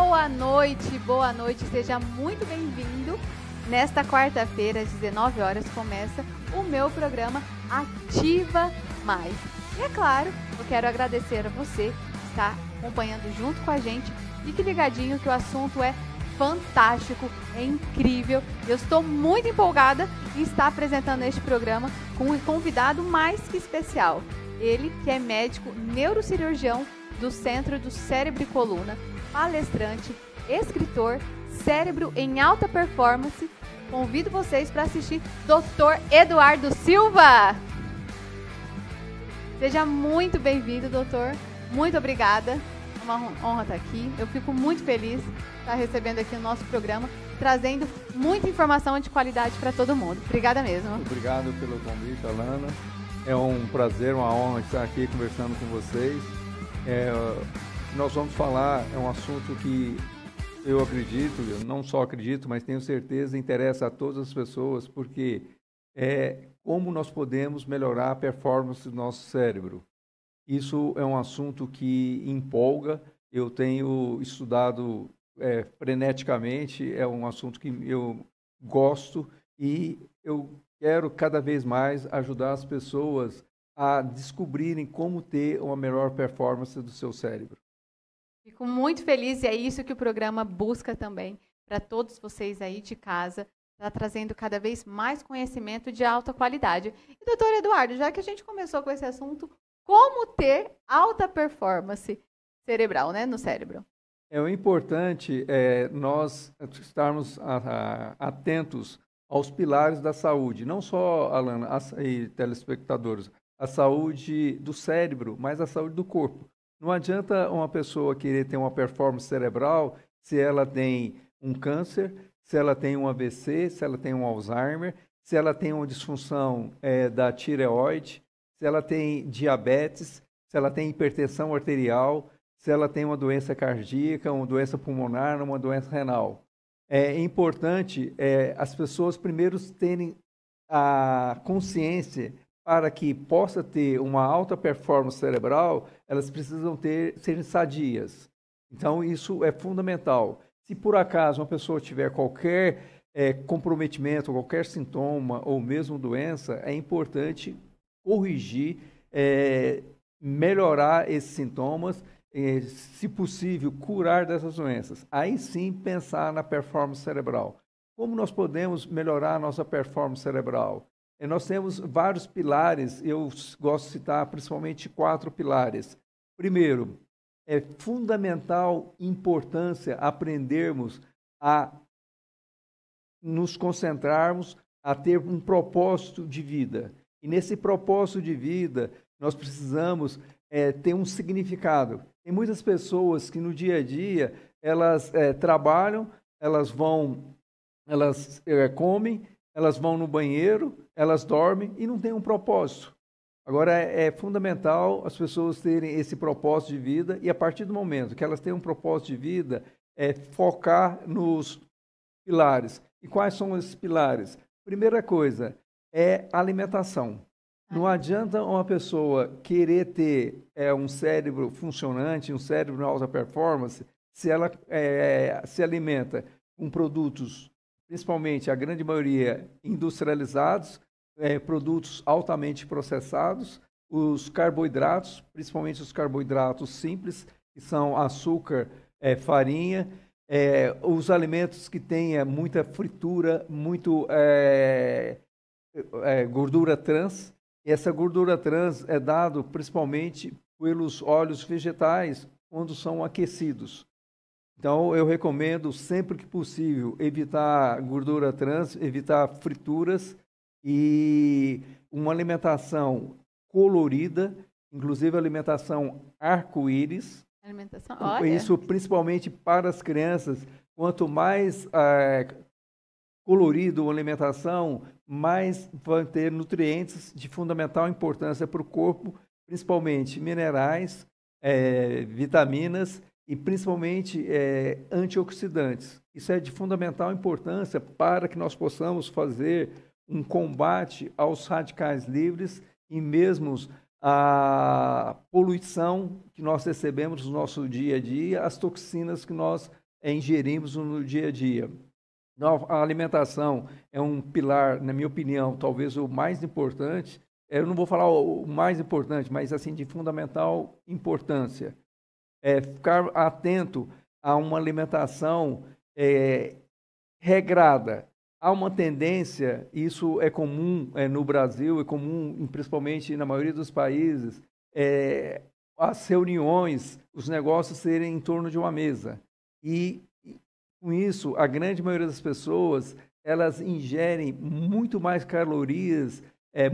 Boa noite, seja muito bem-vindo. Nesta quarta-feira, às 19 horas, começa o meu programa Ativa Mais. E é claro, eu quero agradecer a você que está acompanhando junto com a gente. Fique ligadinho que o assunto é fantástico, é incrível. Eu estou muito empolgada em estar apresentando este programa com um convidado mais que especial. Ele que é médico neurocirurgião do Centro do Cérebro e Coluna, palestrante, escritor, cérebro em alta performance. Convido vocês para assistir Dr. Eduardo Silva. Seja muito bem-vindo, doutor. Muito obrigada. É uma honra estar aqui. Eu fico muito feliz de estar recebendo aqui no nosso programa, trazendo muita informação de qualidade para todo mundo. Obrigada mesmo. Obrigado pelo convite, Alana. É um prazer, uma honra estar aqui conversando com vocês. Nós vamos falar, é um assunto que eu acredito, eu não só acredito, mas tenho certeza, interessa a todas as pessoas, porque é como nós podemos melhorar a performance do nosso cérebro. Isso é um assunto que empolga, eu tenho estudado freneticamente, é um assunto que eu gosto e eu quero cada vez mais ajudar as pessoas a descobrirem como ter uma melhor performance do seu cérebro. Fico muito feliz e é isso que o programa busca também para todos vocês aí de casa, está trazendo cada vez mais conhecimento de alta qualidade. E doutor Eduardo, já que a gente começou com esse assunto, como ter alta performance cerebral, né, no cérebro? O importante é nós estarmos atentos aos pilares da saúde, não só, Alana e telespectadores, a saúde do cérebro, mas a saúde do corpo. Não adianta uma pessoa querer ter uma performance cerebral se ela tem um câncer, se ela tem um AVC, se ela tem um Alzheimer, se ela tem uma disfunção da tireoide, se ela tem diabetes, se ela tem hipertensão arterial, se ela tem uma doença cardíaca, uma doença pulmonar, uma doença renal. É importante as pessoas primeiro terem a consciência para que possa ter uma alta performance cerebral, elas precisam serem sadias. Então, isso é fundamental. Se por acaso uma pessoa tiver qualquer comprometimento, qualquer sintoma ou mesmo doença, é importante corrigir, melhorar esses sintomas, se possível, curar dessas doenças. Aí sim, pensar na performance cerebral. Como nós podemos melhorar a nossa performance cerebral? Nós temos vários pilares, eu gosto de citar principalmente 4 pilares. Primeiro, é fundamental importância aprendermos a nos concentrarmos, a ter um propósito de vida. E nesse propósito de vida, nós precisamos ter um significado. Tem muitas pessoas que no dia a dia, elas trabalham, elas comem, elas vão no banheiro, elas dormem e não têm um propósito. Agora, é fundamental as pessoas terem esse propósito de vida e, a partir do momento que elas têm um propósito de vida, focar nos pilares. E quais são esses pilares? Primeira coisa é alimentação. Não adianta uma pessoa querer ter um cérebro funcionante, um cérebro em alta performance, se ela se alimenta com produtos, principalmente a grande maioria industrializados, produtos altamente processados, os carboidratos, principalmente os carboidratos simples, que são açúcar, farinha, os alimentos que têm muita fritura, muito gordura trans. E essa gordura trans é dada principalmente pelos óleos vegetais, quando são aquecidos. Então, eu recomendo, sempre que possível, evitar gordura trans, evitar frituras e uma alimentação colorida, inclusive alimentação arco-íris. Isso principalmente para as crianças. Quanto mais colorido a alimentação, mais vai ter nutrientes de fundamental importância para o corpo, principalmente minerais, vitaminas e principalmente antioxidantes. Isso é de fundamental importância para que nós possamos fazer um combate aos radicais livres e mesmo a poluição que nós recebemos no nosso dia a dia, as toxinas que nós ingerimos no dia a dia. Então, a alimentação é um pilar, na minha opinião, talvez o mais importante. Eu não vou falar o mais importante, mas assim de fundamental importância. Ficar atento a uma alimentação regrada. Há uma tendência, isso é comum no Brasil, é comum principalmente na maioria dos países, as reuniões, os negócios serem em torno de uma mesa. E com isso, a grande maioria das pessoas, elas ingerem muito mais calorias,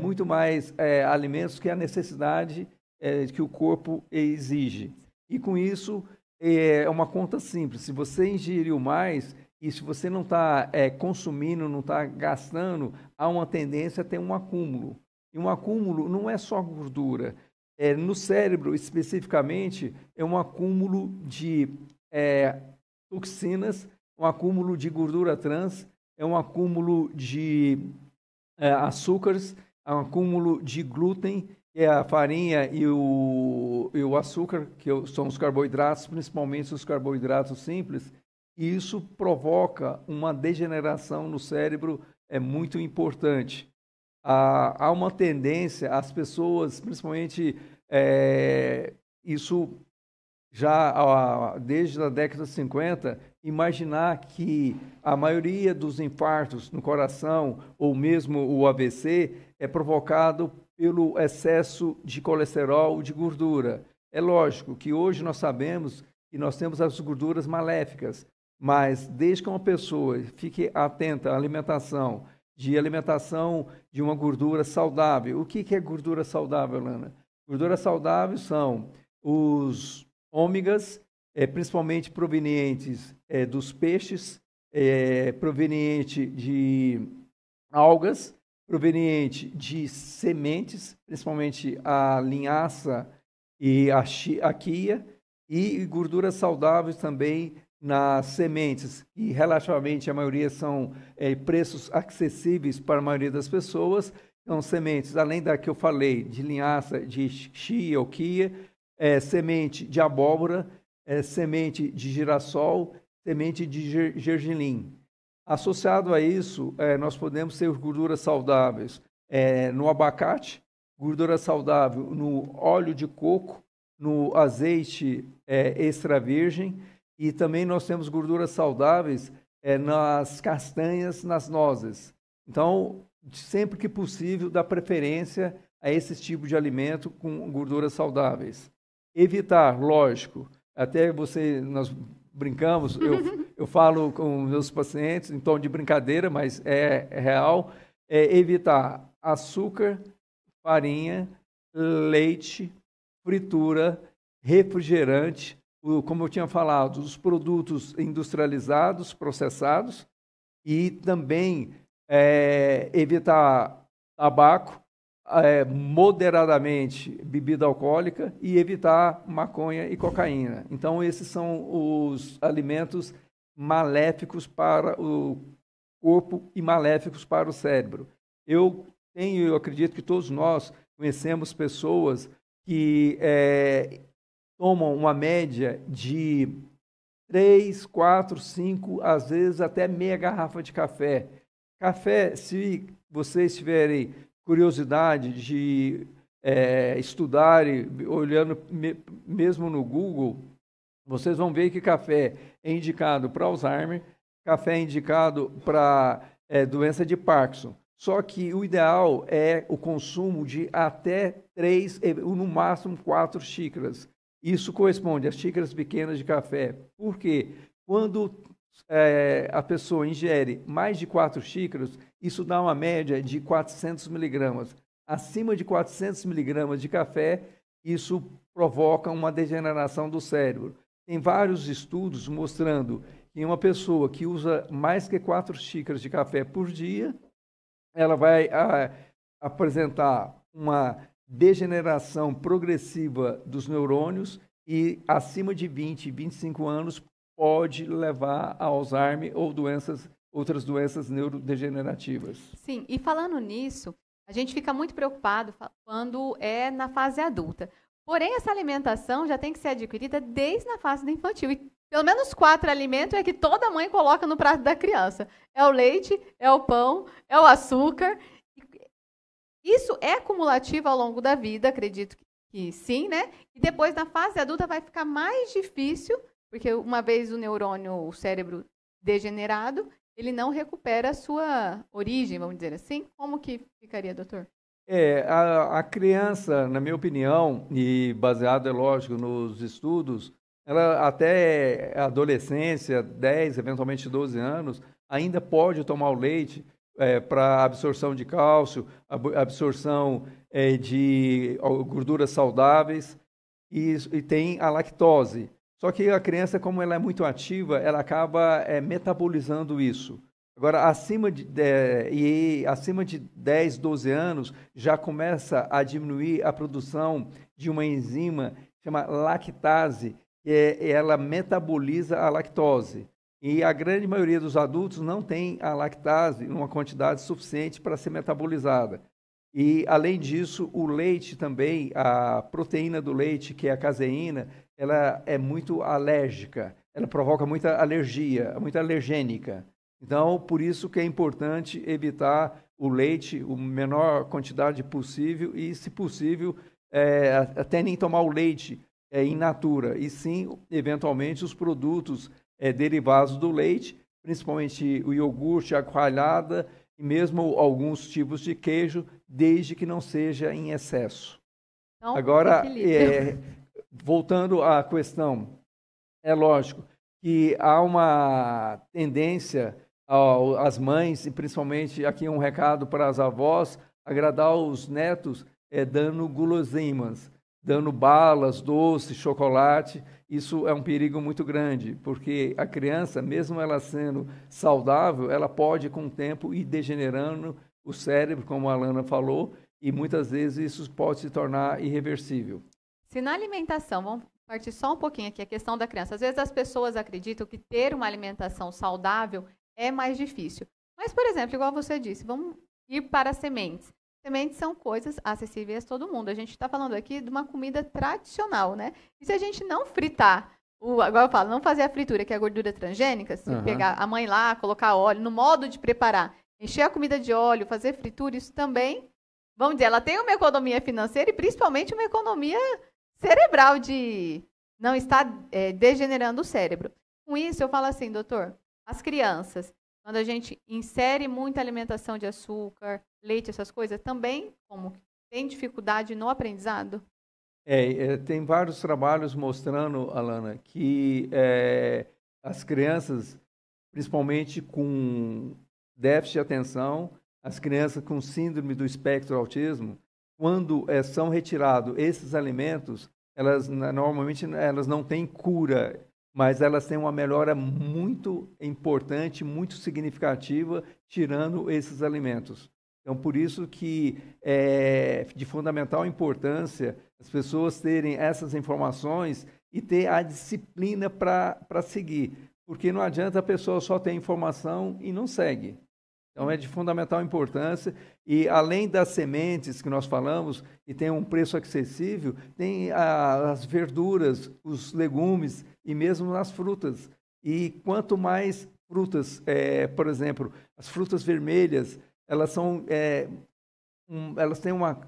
muito mais alimentos que a necessidade que o corpo exige. E com isso, é uma conta simples. Se você ingeriu mais e se você não está consumindo, não está gastando, há uma tendência a ter um acúmulo. E um acúmulo não é só gordura. No cérebro, especificamente, é um acúmulo de toxinas, um acúmulo de gordura trans, é um acúmulo de açúcares, é um acúmulo de glúten, que é a farinha e o açúcar, que são os carboidratos, principalmente os carboidratos simples, e isso provoca uma degeneração no cérebro muito importante. Há uma tendência, as pessoas, principalmente, isso já desde a década de 50, imaginar que a maioria dos infartos no coração ou mesmo o AVC é provocado pelo excesso de colesterol, de gordura. É lógico que hoje nós sabemos que nós temos as gorduras maléficas, mas desde que uma pessoa fique atenta à alimentação de uma gordura saudável. O que é gordura saudável, Lana? Gordura saudável são os ômegas, principalmente provenientes dos peixes, proveniente de algas, proveniente de sementes, principalmente a linhaça e a chia, e gorduras saudáveis também nas sementes, e relativamente a maioria são preços acessíveis para a maioria das pessoas. São sementes, além da que eu falei, de linhaça, de chia ou quia, semente de abóbora, semente de girassol, semente de gergelim. Associado a isso, nós podemos ter gorduras saudáveis no abacate, gordura saudável no óleo de coco, no azeite extra virgem, e também nós temos gorduras saudáveis nas castanhas, nas nozes. Então, sempre que possível, dá preferência a esse tipo de alimento com gorduras saudáveis. Evitar, lógico, até nós brincamos, eu falo com meus pacientes em tom de brincadeira, mas é real, evitar açúcar, farinha, leite, fritura, refrigerante, como eu tinha falado, os produtos industrializados, processados, e também evitar tabaco, moderadamente bebida alcoólica, e evitar maconha e cocaína. Então, esses são os alimentos maléficos para o corpo e maléficos para o cérebro. Eu acredito que todos nós conhecemos pessoas que tomam uma média de 3, 4, 5, às vezes até meia garrafa de café. Café, se vocês tiverem curiosidade de estudarem, olhando mesmo no Google, vocês vão ver que café é indicado para Alzheimer, café é indicado para doença de Parkinson. Só que o ideal é o consumo de até 3, no máximo 4 xícaras. Isso corresponde às xícaras pequenas de café. Por quê? Quando a pessoa ingere mais de 4 xícaras, isso dá uma média de 400 miligramas. Acima de 400 miligramas de café, isso provoca uma degeneração do cérebro. Tem vários estudos mostrando que uma pessoa que usa mais que 4 xícaras de café por dia, ela vai apresentar uma degeneração progressiva dos neurônios e acima de 20, 25 anos pode levar a Alzheimer ou outras doenças neurodegenerativas. Sim, e falando nisso, a gente fica muito preocupado quando é na fase adulta. Porém, essa alimentação já tem que ser adquirida desde a fase infantil. E Pelo menos 4 alimentos é que toda mãe coloca no prato da criança. É o leite, é o pão, é o açúcar. Isso é cumulativo ao longo da vida, acredito que sim, né? E depois, na fase adulta, vai ficar mais difícil, porque uma vez o neurônio, o cérebro degenerado, ele não recupera a sua origem, vamos dizer assim. Como que ficaria, doutor? A criança, na minha opinião, e baseado, é lógico, nos estudos, ela até a adolescência, 10, eventualmente 12 anos, ainda pode tomar o leite para absorção de cálcio, absorção de gorduras saudáveis e tem a lactose. Só que a criança, como ela é muito ativa, ela acaba metabolizando isso. Agora, acima de 10, 12 anos, já começa a diminuir a produção de uma enzima chamada lactase, que ela metaboliza a lactose. E a grande maioria dos adultos não tem a lactase em uma quantidade suficiente para ser metabolizada. E, além disso, o leite também, a proteína do leite, que é a caseína, ela é muito alérgica, ela provoca muita alergia, muito alergênica. Então, por isso que é importante evitar o leite, a menor quantidade possível e, se possível, até nem tomar o leite in natura, e sim, eventualmente, os produtos derivados do leite, principalmente o iogurte, a coalhada e mesmo alguns tipos de queijo, desde que não seja em excesso. Então, agora, voltando à questão, é lógico que há uma tendência as mães, e principalmente aqui um recado para as avós, agradar os netos dando guloseimas, dando balas, doces, chocolate. Isso é um perigo muito grande, porque a criança, mesmo ela sendo saudável, ela pode, com o tempo, ir degenerando o cérebro, como a Alana falou, e muitas vezes isso pode se tornar irreversível. Se na alimentação, vamos partir só um pouquinho aqui, a questão da criança. Às vezes as pessoas acreditam que ter uma alimentação saudável é mais difícil. Mas, por exemplo, igual você disse, vamos ir para as sementes. Sementes são coisas acessíveis a todo mundo. A gente está falando aqui de uma comida tradicional, né? E se a gente não fritar, agora eu falo, não fazer a fritura, que é a gordura transgênica, se pegar a mãe lá, colocar óleo, no modo de preparar, encher a comida de óleo, fazer fritura, isso também, vamos dizer, ela tem uma economia financeira e principalmente uma economia cerebral de não estar degenerando o cérebro. Com isso, eu falo assim, doutor, as crianças, quando a gente insere muita alimentação de açúcar, leite, essas coisas, também como tem dificuldade no aprendizado? Tem vários trabalhos mostrando, Alana, que as crianças, principalmente com déficit de atenção, as crianças com síndrome do espectro do autismo, quando são retirados esses alimentos, elas normalmente elas não têm cura, mas elas têm uma melhora muito importante, muito significativa, tirando esses alimentos. Então, por isso que é de fundamental importância as pessoas terem essas informações e ter a disciplina para seguir, porque não adianta a pessoa só ter informação e não segue. Então, é de fundamental importância. E, além das sementes que nós falamos, e tem um preço acessível, tem as verduras, os legumes e mesmo as frutas. E quanto mais frutas, por exemplo, as frutas vermelhas, elas têm uma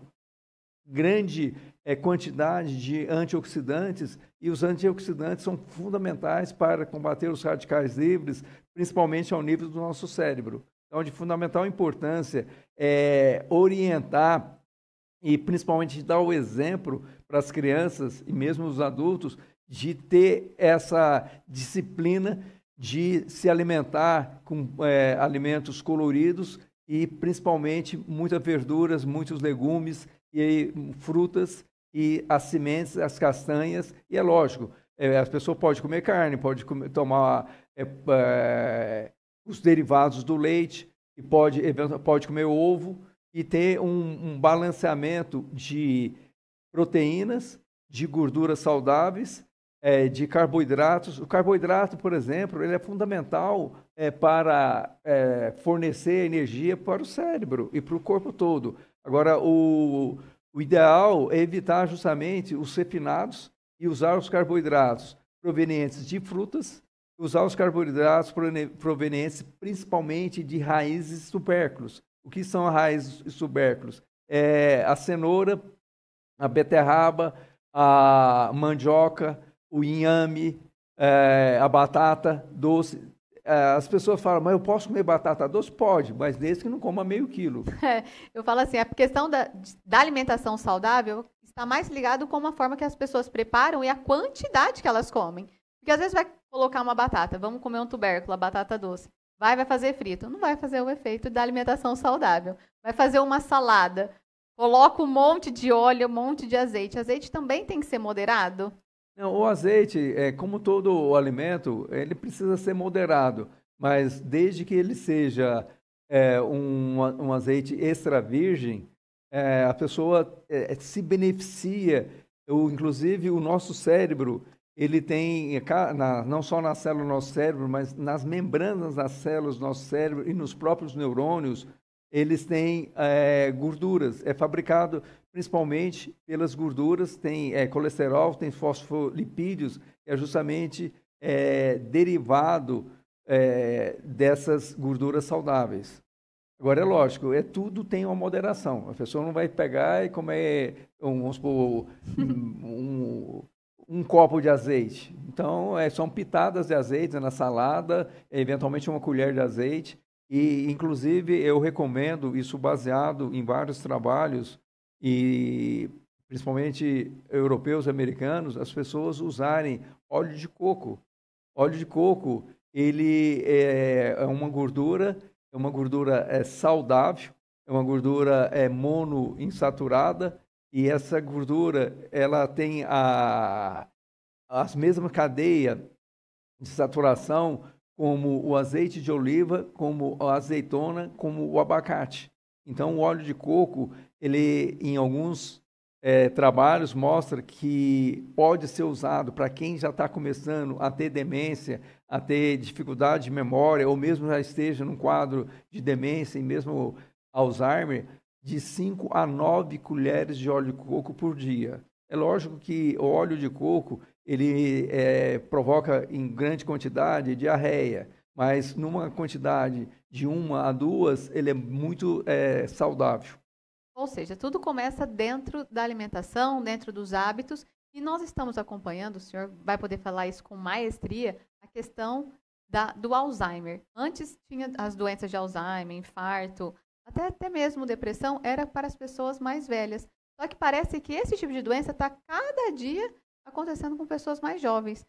grande quantidade de antioxidantes, e os antioxidantes são fundamentais para combater os radicais livres, principalmente ao nível do nosso cérebro. Então, de fundamental importância orientar e principalmente dar o exemplo para as crianças e mesmo os adultos de ter essa disciplina de se alimentar com alimentos coloridos e principalmente muitas verduras, muitos legumes e frutas e as sementes, as castanhas. E é lógico, as pessoas podem comer carne, tomar os derivados do leite, e pode comer ovo e ter um balanceamento de proteínas, de gorduras saudáveis, de carboidratos. O carboidrato, por exemplo, ele é fundamental para fornecer energia para o cérebro e para o corpo todo. Agora, o ideal é evitar justamente os refinados e usar os carboidratos. provenientes de frutas, usar os carboidratos provenientes principalmente de raízes tubérculos. O que são raízes e tubérculos? A cenoura, a beterraba, a mandioca, o inhame, a batata doce. As pessoas falam, mas eu posso comer batata doce? Pode, mas desde que não coma meio quilo. Eu falo assim, a questão da alimentação saudável está mais ligado com a forma que as pessoas preparam e a quantidade que elas comem. Porque às vezes vai colocar uma batata, vamos comer um tubérculo, a batata doce. Vai fazer frito. Não vai fazer o efeito da alimentação saudável. Vai fazer uma salada. Coloca um monte de óleo, um monte de azeite. Azeite também tem que ser moderado? Não, o azeite, como todo o alimento, ele precisa ser moderado. Mas desde que ele seja um azeite extra virgem, a pessoa se beneficia. Inclusive, o nosso cérebro, ele tem, não só na célula do nosso cérebro, mas nas membranas das células do nosso cérebro e nos próprios neurônios, eles têm gorduras. É fabricado principalmente pelas gorduras, tem colesterol, tem fosfolipídios, que é justamente derivado dessas gorduras saudáveis. Agora, é lógico, tudo tem uma moderação. A pessoa não vai pegar e comer, vamos supor, um copo de azeite. Então, são pitadas de azeite na salada, eventualmente uma colher de azeite. E, inclusive, eu recomendo isso baseado em vários trabalhos, e principalmente europeus e americanos, as pessoas usarem óleo de coco. Óleo de coco, ele é uma gordura saudável, é uma gordura monoinsaturada, e essa gordura ela tem as mesmas cadeias de saturação como o azeite de oliva, como a azeitona, como o abacate. Então, o óleo de coco, ele, em alguns trabalhos, mostra que pode ser usado para quem já está começando a ter demência, a ter dificuldade de memória, ou mesmo já esteja num quadro de demência e mesmo Alzheimer, de 5 a 9 colheres de óleo de coco por dia. É lógico que o óleo de coco ele provoca em grande quantidade diarreia, mas numa quantidade de 1 a 2, ele é muito saudável. Ou seja, tudo começa dentro da alimentação, dentro dos hábitos, e nós estamos acompanhando, o senhor vai poder falar isso com maestria, a questão do Alzheimer. Antes tinha as doenças de Alzheimer, infarto, até mesmo depressão, era para as pessoas mais velhas. Só que parece que esse tipo de doença está cada dia acontecendo com pessoas mais jovens.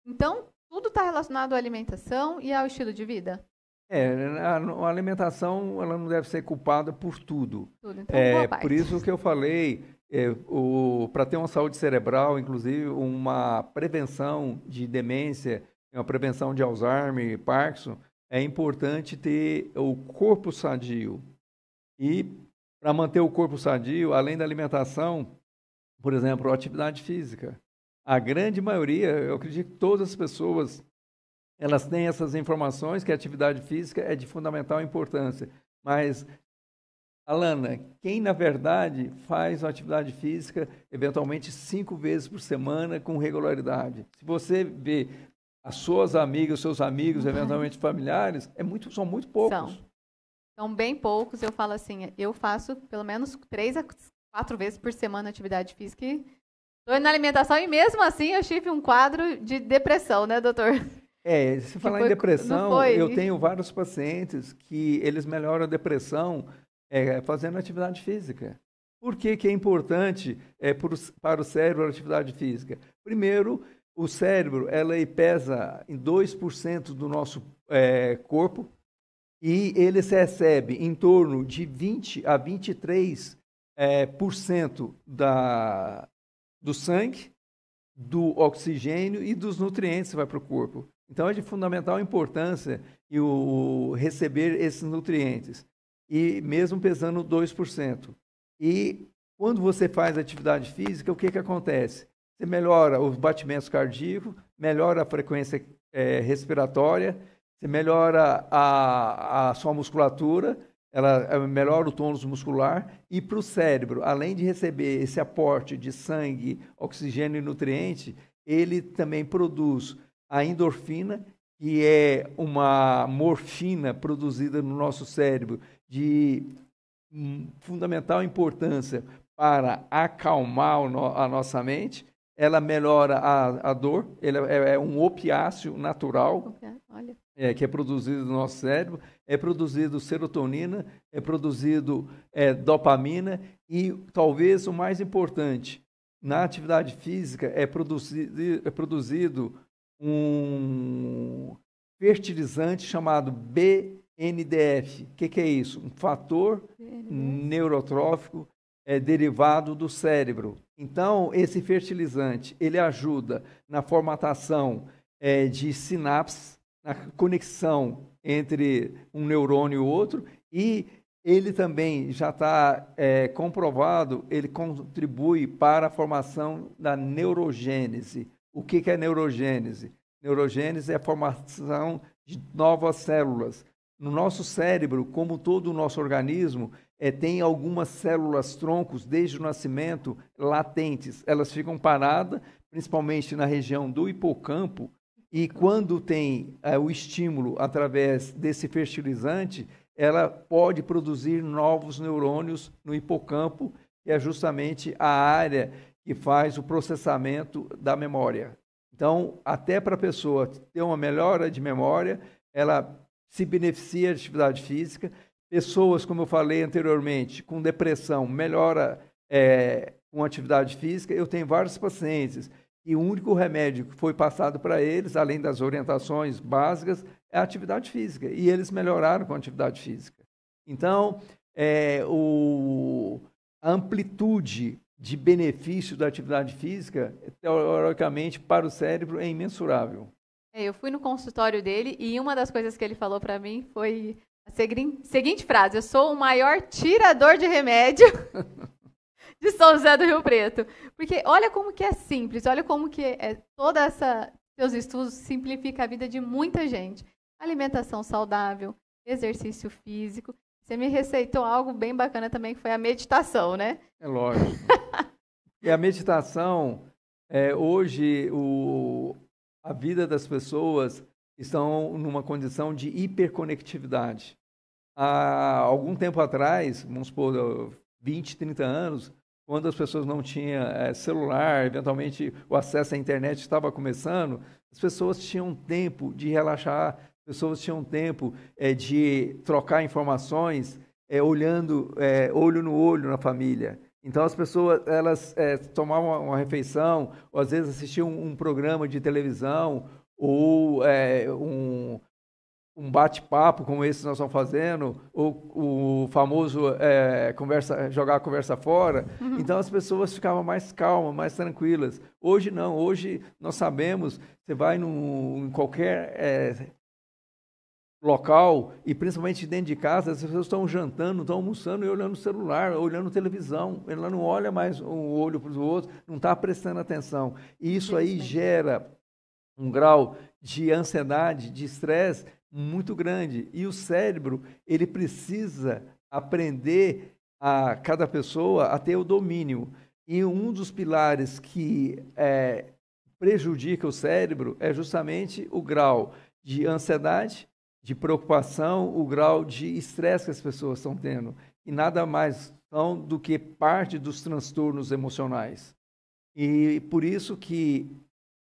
Então, tudo está relacionado à alimentação e ao estilo de vida? A alimentação ela não deve ser culpada por tudo. Então, por isso que eu falei, para ter uma saúde cerebral, inclusive uma prevenção de demência, uma prevenção de Alzheimer, Parkinson, é importante ter o corpo sadio. E para manter o corpo sadio, além da alimentação, por exemplo, a atividade física. A grande maioria, eu acredito que todas as pessoas, elas têm essas informações que a atividade física é de fundamental importância. Mas, Alana, quem na verdade faz uma atividade física eventualmente 5 vezes por semana com regularidade? Se você vê as suas amigas, os seus amigos, eventualmente familiares, são muito poucos. São bem poucos. Eu falo assim, eu faço pelo menos 3 a 4 vezes por semana atividade física. Estou na alimentação e mesmo assim eu tive um quadro de depressão, né, doutor? Se falar em depressão, eu tenho vários pacientes que eles melhoram a depressão fazendo atividade física. Por que é importante para o cérebro a atividade física? Primeiro, o cérebro ele pesa em 2% do nosso corpo e ele recebe em torno de 20 a 23% do sangue, do oxigênio e dos nutrientes que vai para o corpo. Então, é de fundamental importância receber esses nutrientes, e mesmo pesando 2%. E quando você faz atividade física, o que acontece? Você melhora os batimentos cardíacos, melhora a frequência respiratória, você melhora a sua musculatura, ela melhora o tônus muscular, e para o cérebro, além de receber esse aporte de sangue, oxigênio e nutriente, ele também produz a endorfina, que é uma morfina produzida no nosso cérebro de fundamental importância para acalmar a nossa mente. Ela melhora a dor, ele é um opiáceo natural, Olha. que é produzido no nosso cérebro, é produzido serotonina, é produzido dopamina e, talvez o mais importante, na atividade física é produzido um fertilizante chamado BNDF. O que é isso? Um fator neurotrófico derivado do cérebro. Então, esse fertilizante, ele ajuda na formatação de sinapses, na conexão entre um neurônio e o outro, e ele também já está comprovado, ele contribui para a formação da neurogênese. O que é neurogênese? Neurogênese é a formação de novas células. No nosso cérebro, como todo o nosso organismo, tem algumas células troncos, desde o nascimento, latentes. Elas ficam paradas, principalmente na região do hipocampo, e quando tem o estímulo através desse fertilizante, ela pode produzir novos neurônios no hipocampo, que é justamente a área que faz o processamento da memória. Então, até para a pessoa ter uma melhora de memória, ela se beneficia de atividade física. Pessoas, como eu falei anteriormente, com depressão, melhora com atividade física. Eu tenho vários pacientes e o único remédio que foi passado para eles, além das orientações básicas, é a atividade física. E eles melhoraram com a atividade física. Então, a amplitude de benefício da atividade física, teoricamente, para o cérebro, é imensurável. Eu fui no consultório dele e uma das coisas que ele falou para mim foi a seguinte frase: eu sou o maior tirador de remédio de São José do Rio Preto. Porque olha como que é simples, olha como que seus estudos simplificam a vida de muita gente. Alimentação saudável, exercício físico. Você me receitou algo bem bacana também, que foi a meditação, né? É lógico. E a meditação, hoje, a vida das pessoas estão numa condição de hiperconectividade. Há algum tempo atrás, vamos supor, 20, 30 anos, quando as pessoas não tinham celular, eventualmente o acesso à internet estava começando, as pessoas tinham tempo de relaxar, as pessoas tinham tempo de trocar informações, olhando olho no olho na família. Então, as pessoas elas tomavam uma refeição, ou às vezes assistiam um programa de televisão, ou um bate-papo como esse que nós estamos fazendo, ou o famoso jogar a conversa fora. Uhum. Então, as pessoas ficavam mais calmas, mais tranquilas. Hoje não, hoje nós sabemos, você vai em qualquer local, e principalmente dentro de casa, as pessoas estão jantando, estão almoçando e olhando o celular, olhando televisão. Ela não olha mais um olho para o outro, não está prestando atenção. E isso aí gera um grau de ansiedade, de estresse muito grande. E o cérebro, ele precisa aprender a cada pessoa a ter o domínio. E um dos pilares que prejudica o cérebro é justamente o grau de ansiedade, de preocupação, o grau de estresse que as pessoas estão tendo. E nada mais são do que parte dos transtornos emocionais. E por isso que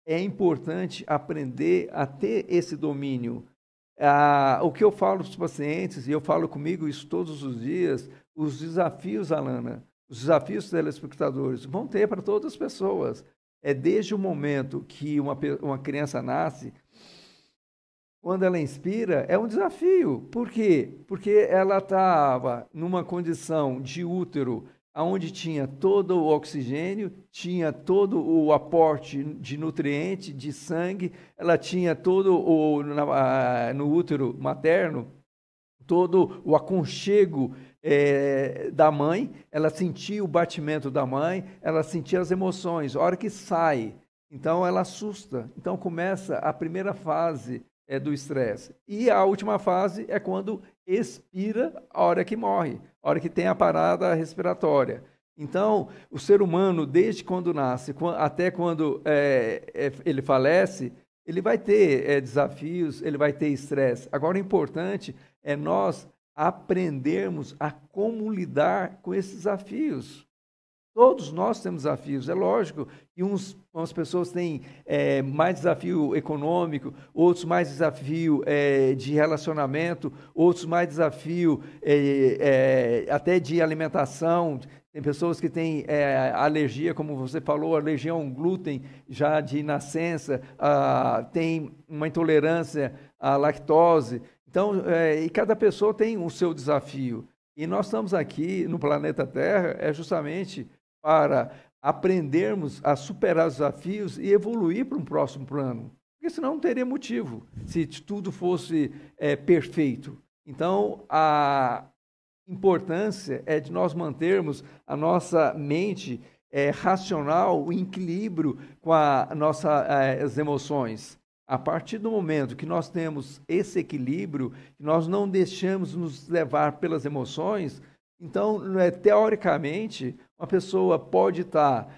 é importante aprender a ter esse domínio. O que eu falo para os pacientes, e eu falo comigo isso todos os dias, os desafios, Alana, os desafios dos telespectadores vão ter para todas as pessoas. Desde o momento que uma criança nasce, quando ela inspira, é um desafio. Por quê? Porque ela estava numa condição de útero, onde tinha todo o oxigênio, tinha todo o aporte de nutriente, de sangue, ela tinha todo no útero materno, todo o aconchego da mãe, ela sentia o batimento da mãe, ela sentia as emoções. A hora que sai, então ela assusta. Então começa a primeira fase do estresse. E a última fase é quando expira, a hora que morre, a hora que tem a parada respiratória. Então, o ser humano, desde quando nasce até quando ele falece, ele vai ter desafios, ele vai ter estresse. Agora, o importante é nós aprendermos a como lidar com esses desafios. Todos nós temos desafios. É lógico que umas pessoas têm mais desafio econômico, outros mais desafio de relacionamento, outros mais desafio até de alimentação. Tem pessoas que têm alergia, como você falou, alergia a um glúten já de nascença, tem uma intolerância à lactose. Então, e cada pessoa tem o seu desafio. E nós estamos aqui no planeta Terra justamente para aprendermos a superar os desafios e evoluir para um próximo plano. Porque senão não teria motivo, se tudo fosse perfeito. Então, a importância é de nós mantermos a nossa mente racional, em equilíbrio com as emoções. A partir do momento que nós temos esse equilíbrio, que nós não deixamos nos levar pelas emoções, então, teoricamente, uma pessoa pode estar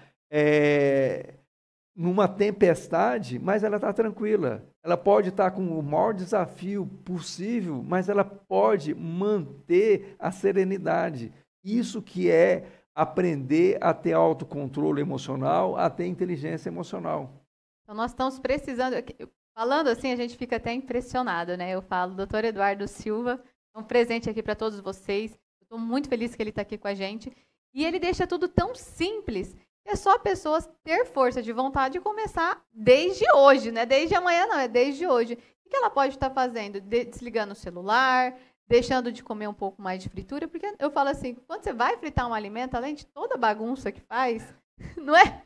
numa tempestade, mas ela está tranquila. Ela pode estar com o maior desafio possível, mas ela pode manter a serenidade. Isso que é aprender a ter autocontrole emocional, a ter inteligência emocional. Então, nós estamos precisando... Falando assim, a gente fica até impressionado, né? Eu falo, doutor Eduardo Silva, é um presente aqui para todos vocês. Estou muito feliz que ele está aqui com a gente. E ele deixa tudo tão simples. É só a pessoa ter força de vontade de começar desde hoje, né? Desde amanhã não, é desde hoje. O que ela pode estar fazendo? Desligando o celular, deixando de comer um pouco mais de fritura. Porque eu falo assim, quando você vai fritar um alimento, além de toda a bagunça que faz, não é?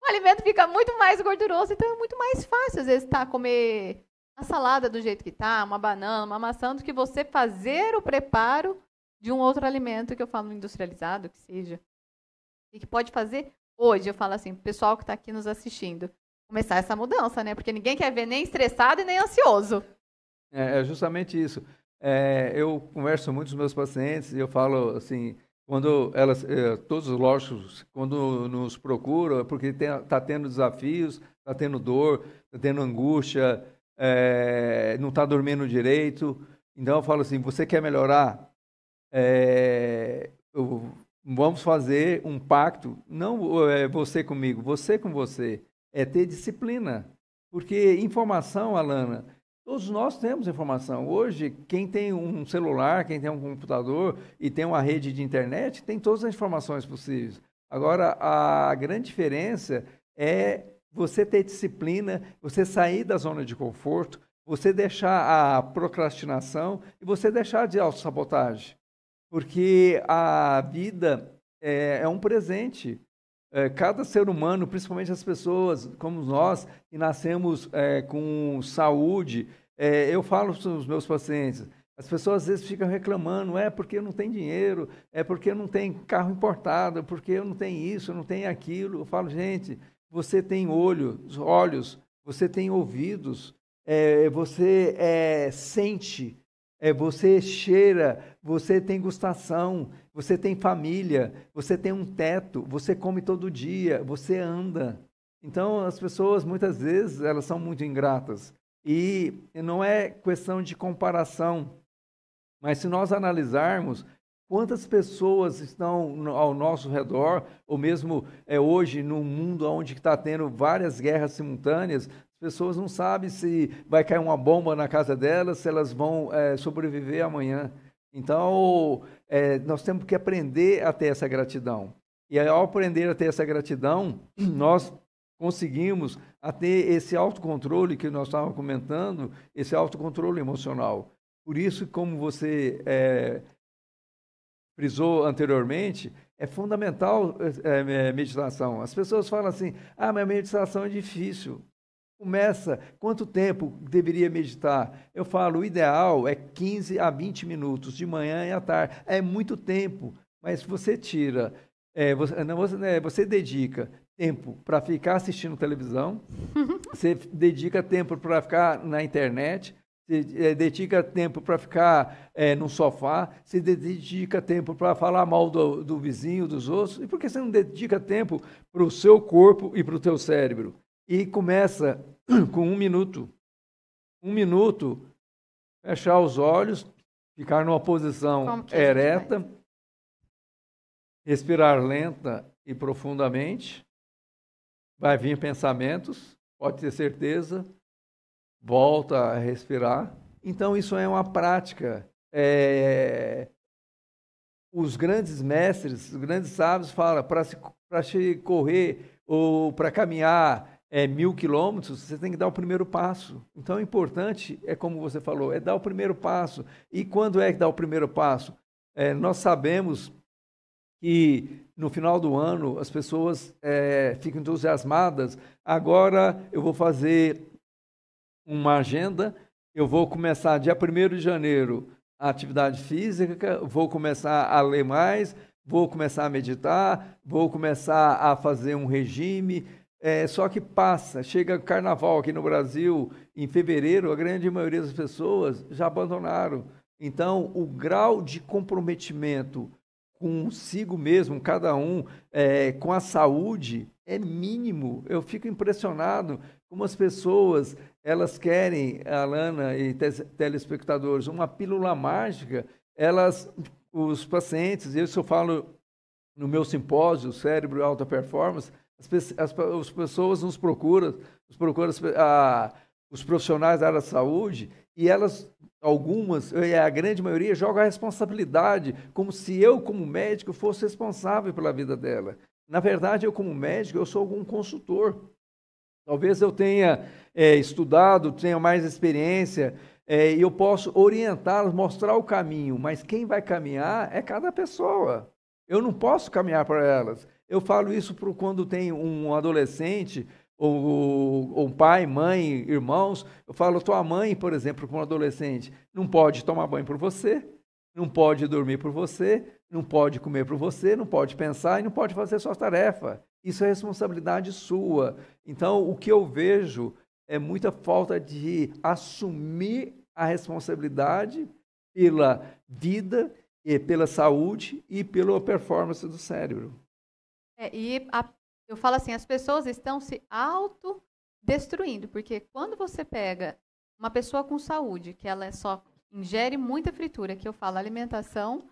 O alimento fica muito mais gorduroso, então é muito mais fácil, às vezes, comer a salada do jeito que está, uma banana, uma maçã, do que você fazer o preparo de um outro alimento, que eu falo industrializado, que seja. E que pode fazer hoje, eu falo assim, pessoal que está aqui nos assistindo, começar essa mudança, né? Porque ninguém quer ver nem estressado e nem ansioso. É justamente isso. Eu converso muito com os meus pacientes e eu falo assim... Quando elas, todos os lógicos, quando nos procuram, é porque está tendo desafios, está tendo dor, está tendo angústia, não está dormindo direito. Então eu falo assim, você quer melhorar? Vamos fazer um pacto, não você comigo, você com você. É ter disciplina. Porque informação, Alana... Todos nós temos informação. Hoje, quem tem um celular, quem tem um computador e tem uma rede de internet, tem todas as informações possíveis. Agora, a grande diferença é você ter disciplina, você sair da zona de conforto, você deixar a procrastinação e você deixar de autossabotagem. Porque a vida é um presente. Cada ser humano, principalmente as pessoas como nós, que nascemos com saúde, eu falo para os meus pacientes, as pessoas às vezes ficam reclamando, porque eu não tenho dinheiro, é porque eu não tenho carro importado, porque eu não tenho isso, eu não tenho aquilo. Eu falo, gente, você tem olhos, você tem ouvidos, você sente, você cheira, você tem gustação, você tem família, você tem um teto, você come todo dia, você anda. Então, as pessoas, muitas vezes, elas são muito ingratas. E não é questão de comparação, mas se nós analisarmos quantas pessoas estão ao nosso redor, ou mesmo hoje, no mundo onde está tendo várias guerras simultâneas, as pessoas não sabem se vai cair uma bomba na casa delas, se elas vão sobreviver amanhã. Então, nós temos que aprender a ter essa gratidão. E ao aprender a ter essa gratidão, nós conseguimos a ter esse autocontrole que nós estávamos comentando, esse autocontrole emocional. Por isso, como você frisou anteriormente, é fundamental meditação. As pessoas falam assim, mas a meditação é difícil. Começa, quanto tempo deveria meditar? Eu falo, o ideal é 15 a 20 minutos, de manhã e à tarde. É muito tempo, mas você tira, você dedica tempo para ficar assistindo televisão, você dedica tempo para ficar na internet, dedica tempo para ficar no sofá, se dedica tempo para falar mal do vizinho, dos outros, e por que você não dedica tempo para o seu corpo e para o teu cérebro? E começa com 1 minuto. 1 minuto, fechar os olhos, ficar numa posição ereta, respirar lenta e profundamente. Vai vir pensamentos, pode ter certeza. Volta a respirar. Então, isso é uma prática. Os grandes mestres, os grandes sábios falam, para correr ou para caminhar 1.000 quilômetros, você tem que dar o primeiro passo. Então, o importante é, como você falou, é dar o primeiro passo. E quando é que dá o primeiro passo? Nós sabemos que no final do ano as pessoas ficam entusiasmadas. Agora eu vou fazer uma agenda, eu vou começar dia 1º de janeiro a atividade física, vou começar a ler mais, vou começar a meditar, vou começar a fazer um regime. Só que passa, chega o carnaval aqui no Brasil, em fevereiro, a grande maioria das pessoas já abandonaram. Então, o grau de comprometimento consigo mesmo, cada um, com a saúde, é mínimo. Eu fico impressionado como as pessoas, elas querem, Alana e telespectadores, uma pílula mágica. Os pacientes, isso eu falo no meu simpósio, Cérebro e Alta Performance, as pessoas nos procuram, os profissionais da área da saúde, e algumas, a grande maioria, joga a responsabilidade, como se eu, como médico, fosse responsável pela vida dela. Na verdade, eu, como médico, eu sou um consultor. Talvez eu tenha estudado, tenha mais experiência, e eu posso orientá-los, mostrar o caminho, mas quem vai caminhar é cada pessoa. Eu não posso caminhar para elas. Eu falo isso quando tem um adolescente, ou um pai, mãe, irmãos. Eu falo, tua mãe, por exemplo, com um adolescente, não pode tomar banho por você, não pode dormir por você, não pode comer por você, não pode pensar e não pode fazer suas tarefas. Isso é responsabilidade sua. Então, o que eu vejo é muita falta de assumir a responsabilidade pela vida, e pela saúde e pela performance do cérebro. Eu falo assim, as pessoas estão se autodestruindo, porque quando você pega uma pessoa com saúde, que ela só ingere muita fritura, que eu falo, alimentação,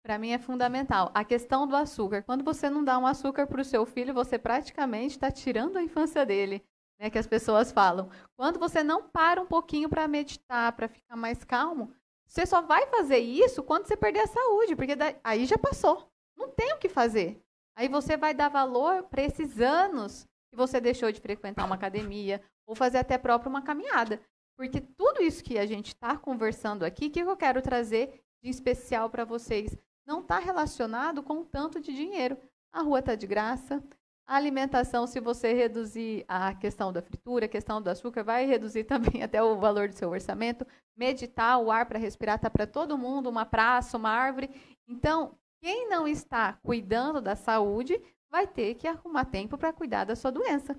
para mim é fundamental. A questão do açúcar, quando você não dá um açúcar para o seu filho, você praticamente está tirando a infância dele, né, que as pessoas falam. Quando você não para um pouquinho para meditar, para ficar mais calmo, você só vai fazer isso quando você perder a saúde, porque aí já passou. Não tem o que fazer. Aí você vai dar valor para esses anos que você deixou de frequentar uma academia ou fazer até próprio uma caminhada. Porque tudo isso que a gente está conversando aqui, que eu quero trazer de especial para vocês, não está relacionado com o tanto de dinheiro. A rua está de graça, a alimentação, se você reduzir a questão da fritura, a questão do açúcar, vai reduzir também até o valor do seu orçamento. Meditar, o ar para respirar está para todo mundo, uma praça, uma árvore. Então, quem não está cuidando da saúde vai ter que arrumar tempo para cuidar da sua doença.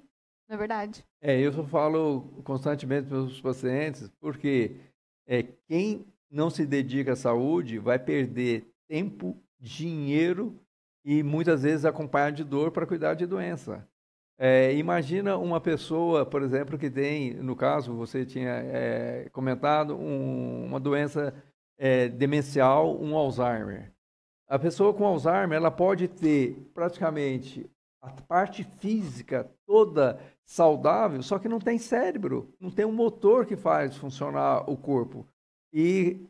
Não é verdade? Eu só falo constantemente para os pacientes, porque quem não se dedica à saúde vai perder tempo, dinheiro e muitas vezes acompanhado de dor para cuidar de doença. Imagina uma pessoa, por exemplo, que tem, no caso, você tinha comentado, uma doença demencial, um Alzheimer. A pessoa com Alzheimer, ela pode ter praticamente a parte física toda saudável, só que não tem cérebro, não tem um motor que faz funcionar o corpo. E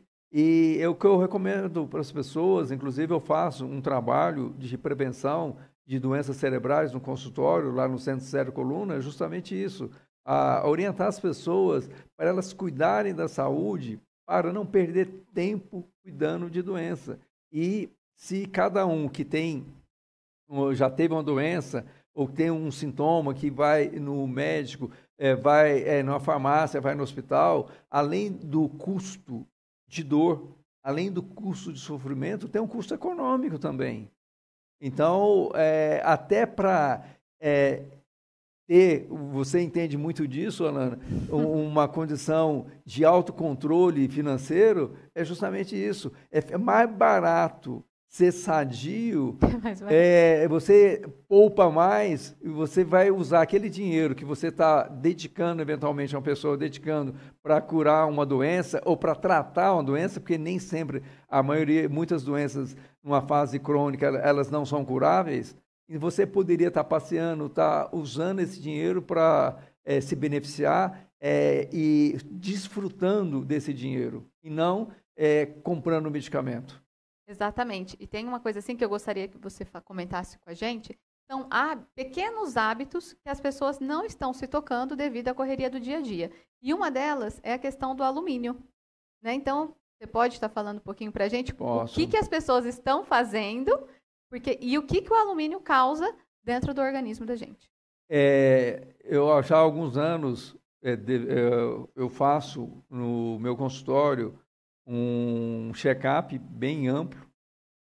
o que eu recomendo para as pessoas, inclusive eu faço um trabalho de prevenção de doenças cerebrais no consultório, lá no Centro Cérebro Coluna, é justamente isso, a orientar as pessoas para elas cuidarem da saúde, para não perder tempo cuidando de doença. E se cada um que já teve uma doença ou tem um sintoma que vai no médico, vai numa farmácia, vai no hospital, além do custo de dor, além do custo de sofrimento, tem um custo econômico também. Então, até para ter, você entende muito disso, Alana, uma condição de autocontrole financeiro, é justamente isso. É mais barato ser sadio, você poupa mais e você vai usar aquele dinheiro que você está dedicando eventualmente a uma pessoa, dedicando para curar uma doença ou para tratar uma doença, porque nem sempre, a maioria, muitas doenças numa fase crônica, elas não são curáveis. E você poderia estar passeando, estar usando esse dinheiro para se beneficiar e desfrutando desse dinheiro, e não comprando medicamento. Exatamente. E tem uma coisa assim que eu gostaria que você comentasse com a gente. Então, há pequenos hábitos que as pessoas não estão se tocando devido à correria do dia a dia. E uma delas é a questão do alumínio. Né? Então, você pode estar falando um pouquinho para a gente o que as pessoas estão fazendo e o que o alumínio causa dentro do organismo da gente. Eu já há alguns anos eu faço no meu consultório um check-up bem amplo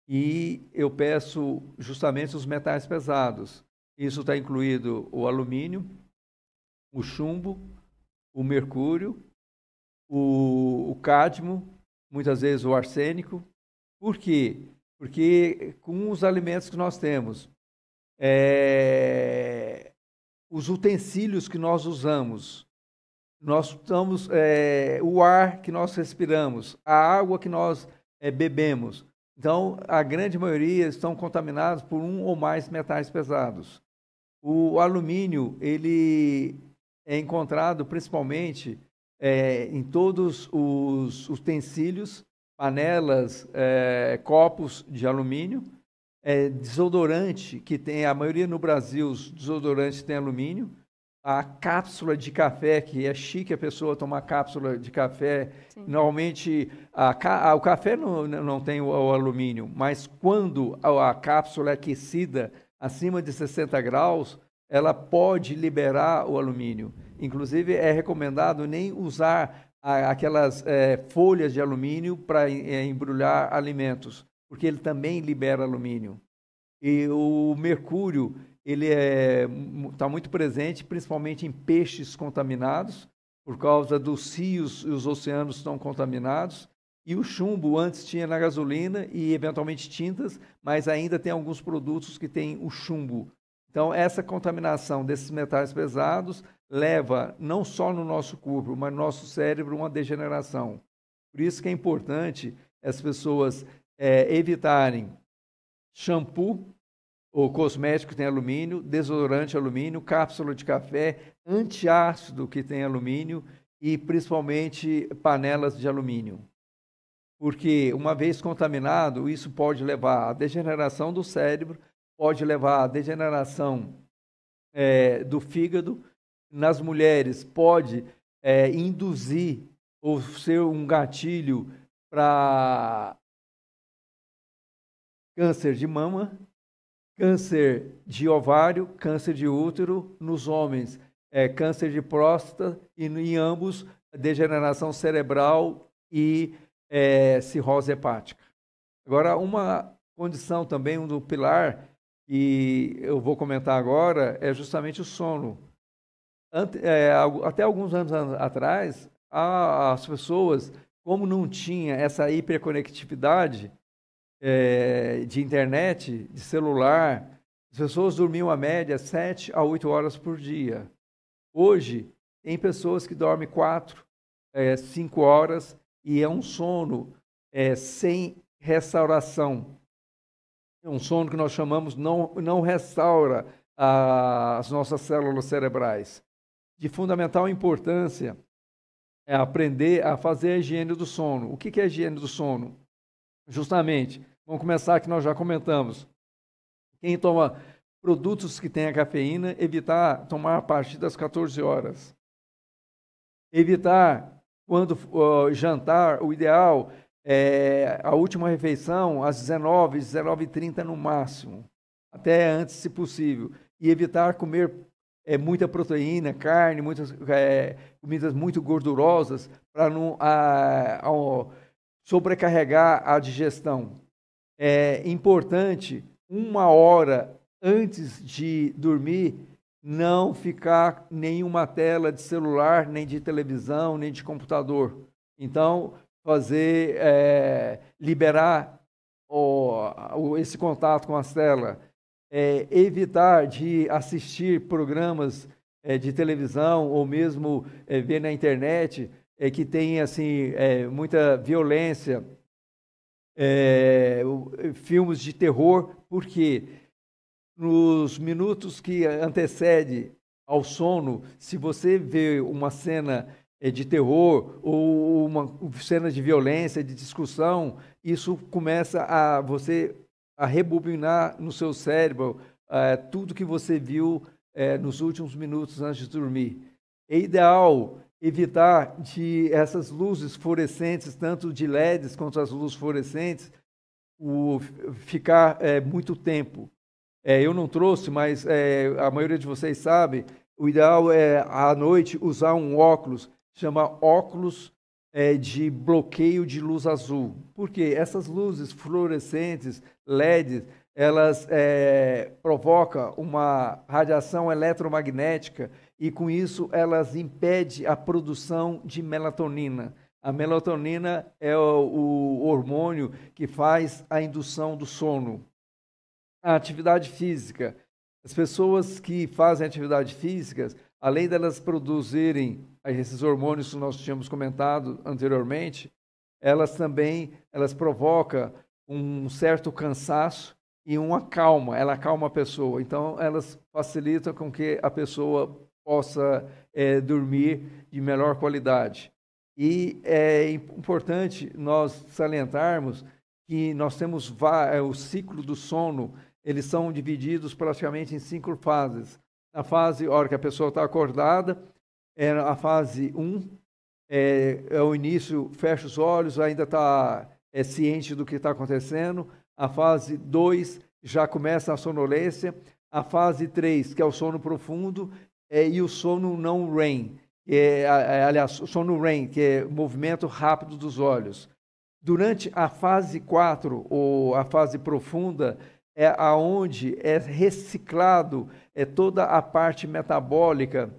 e eu peço justamente os metais pesados. Isso está incluído o alumínio, o chumbo, o mercúrio, o cádmio, muitas vezes o arsênico. Por quê? Porque com os alimentos que nós temos, os utensílios que nós usamos, nós estamos, o ar que nós respiramos, a água que nós bebemos. Então, a grande maioria estão contaminados por um ou mais metais pesados. O alumínio, ele é encontrado principalmente em todos os utensílios, panelas, copos de alumínio, desodorante, que tem, a maioria no Brasil, os desodorantes têm alumínio, a cápsula de café, que é chique a pessoa tomar cápsula de café. Sim. Normalmente, o café não tem o alumínio, mas quando a cápsula é aquecida acima de 60 graus, ela pode liberar o alumínio. Inclusive, é recomendado nem usar aquelas folhas de alumínio para embrulhar alimentos, porque ele também libera alumínio. E o mercúrio, ele está muito presente, principalmente em peixes contaminados, por causa dos rios e os oceanos estão contaminados. E o chumbo, antes tinha na gasolina e eventualmente tintas, mas ainda tem alguns produtos que têm o chumbo. Então, essa contaminação desses metais pesados leva, não só no nosso corpo, mas no nosso cérebro, uma degeneração. Por isso que é importante as pessoas evitarem shampoo ou cosmético que tem alumínio, desodorante alumínio, cápsula de café, antiácido que tem alumínio e principalmente panelas de alumínio. Porque uma vez contaminado, isso pode levar à degeneração do cérebro, pode levar à degeneração do fígado. Nas mulheres pode induzir ou ser um gatilho para câncer de mama, câncer de ovário, câncer de útero. Nos homens, câncer de próstata e em ambos, degeneração cerebral e cirrose hepática. Agora, uma condição também, um pilar, que eu vou comentar agora, é justamente o sono. Até alguns anos atrás, as pessoas, como não tinha essa hiperconectividade de internet, de celular, as pessoas dormiam a média 7 a 8 horas por dia. Hoje, tem pessoas que dormem 4, 5 horas e é um sono sem restauração. É um sono que nós chamamos não restaura as nossas células cerebrais. De fundamental importância é aprender a fazer a higiene do sono. O que é a higiene do sono? Justamente, vamos começar que nós já comentamos. Quem toma produtos que tenham cafeína, evitar tomar a partir das 14 horas. Evitar, quando jantar, o ideal é a última refeição às 19, 19h30 no máximo, até antes, se possível. E evitar comer muita proteína, carne, muitas comidas muito gordurosas, para não sobrecarregar a digestão. É importante, 1 hora antes de dormir, não ficar nenhuma tela de celular, nem de televisão, nem de computador. Então, liberar esse contato com as telas, evitar de assistir programas de televisão ou mesmo ver na internet que tem assim muita violência, filmes de terror, porque nos minutos que antecedem ao sono, se você vê uma cena de terror ou uma cena de violência, de discussão, isso começa a você a rebobinar no seu cérebro tudo que você viu nos últimos minutos antes de dormir. É ideal evitar de essas luzes fluorescentes, tanto de LEDs quanto as luzes fluorescentes, ficar muito tempo. Eu não trouxe, mas a maioria de vocês sabe, o ideal é à noite usar um óculos, chama óculos de bloqueio de luz azul. Porque essas luzes fluorescentes, LEDs, elas provocam uma radiação eletromagnética e, com isso, elas impedem a produção de melatonina. A melatonina é o hormônio que faz a indução do sono. A atividade física. As pessoas que fazem atividade física, além delas produzirem esses hormônios que nós tínhamos comentado anteriormente, elas provocam um certo cansaço e uma calma, ela acalma a pessoa. Então, elas facilitam com que a pessoa possa dormir de melhor qualidade. E é importante nós salientarmos que nós temos o ciclo do sono, eles são divididos praticamente em 5 fases. A fase, a hora que a pessoa está acordada, a fase 1, é o início, fecha os olhos, ainda está ciente do que está acontecendo. A fase 2 já começa a sonolência. A fase 3, que é o sono profundo, e o sono não REM, aliás, o sono REM, que é movimento rápido dos olhos. Durante a fase 4, ou a fase profunda, é aonde é reciclado toda a parte metabólica,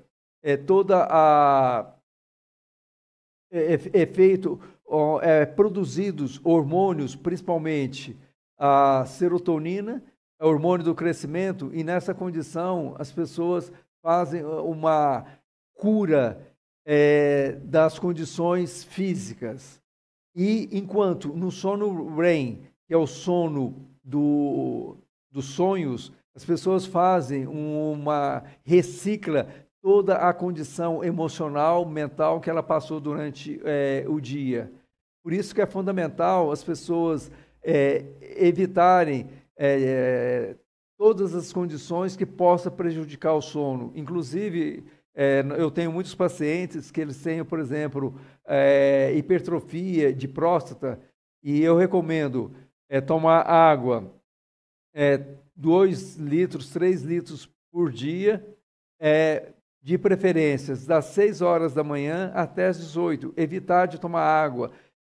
produzidos hormônios, principalmente a serotonina, é o hormônio do crescimento, e nessa condição as pessoas fazem uma cura das condições físicas. E enquanto no sono REM, que é o sono dos sonhos, as pessoas fazem recicla toda a condição emocional, mental que ela passou durante o dia. Por isso que é fundamental as pessoas evitarem todas as condições que possam prejudicar o sono. Inclusive, eu tenho muitos pacientes que eles têm, por exemplo, hipertrofia de próstata, e eu recomendo tomar água 2 litros, 3 litros por dia, de preferências das 6 horas da manhã até as 18. Evitar de tomar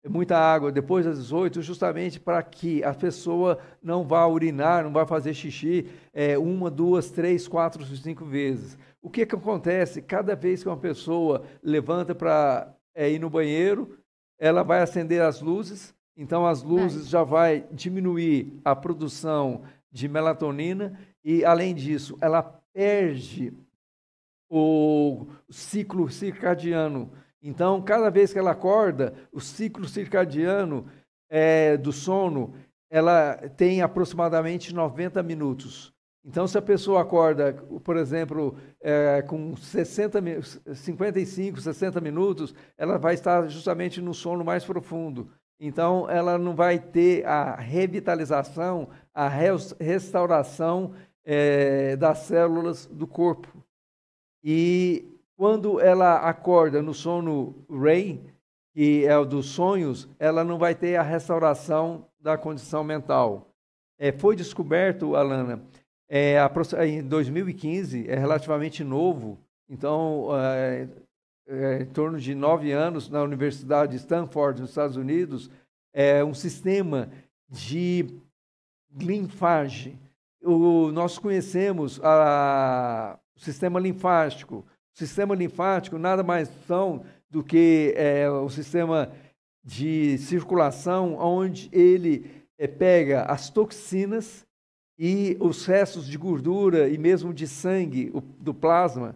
muita água depois das 18, justamente para que a pessoa não vá urinar, não vá fazer xixi 1, 2, 3, 4, 5 vezes. O que acontece? Cada vez que uma pessoa levanta para ir no banheiro, ela vai acender as luzes, então as luzes já vai diminuir a produção de melatonina e, além disso, ela perde o ciclo circadiano. Então, cada vez que ela acorda, o ciclo circadiano do sono, ela tem aproximadamente 90 minutos. Então, se a pessoa acorda, por exemplo, com 55, 60 minutos, ela vai estar justamente no sono mais profundo. Então, ela não vai ter a revitalização, a restauração das células do corpo. E quando ela acorda no sono REM, que é o dos sonhos, ela não vai ter a restauração da condição mental. Foi descoberto, Alana, em 2015, é relativamente novo, então, em torno de 9 anos, na Universidade de Stanford, nos Estados Unidos, um sistema de linfagem. Nós conhecemos o sistema linfático. O sistema linfático nada mais são do que o sistema de circulação, onde ele pega as toxinas e os restos de gordura e mesmo de sangue, do plasma,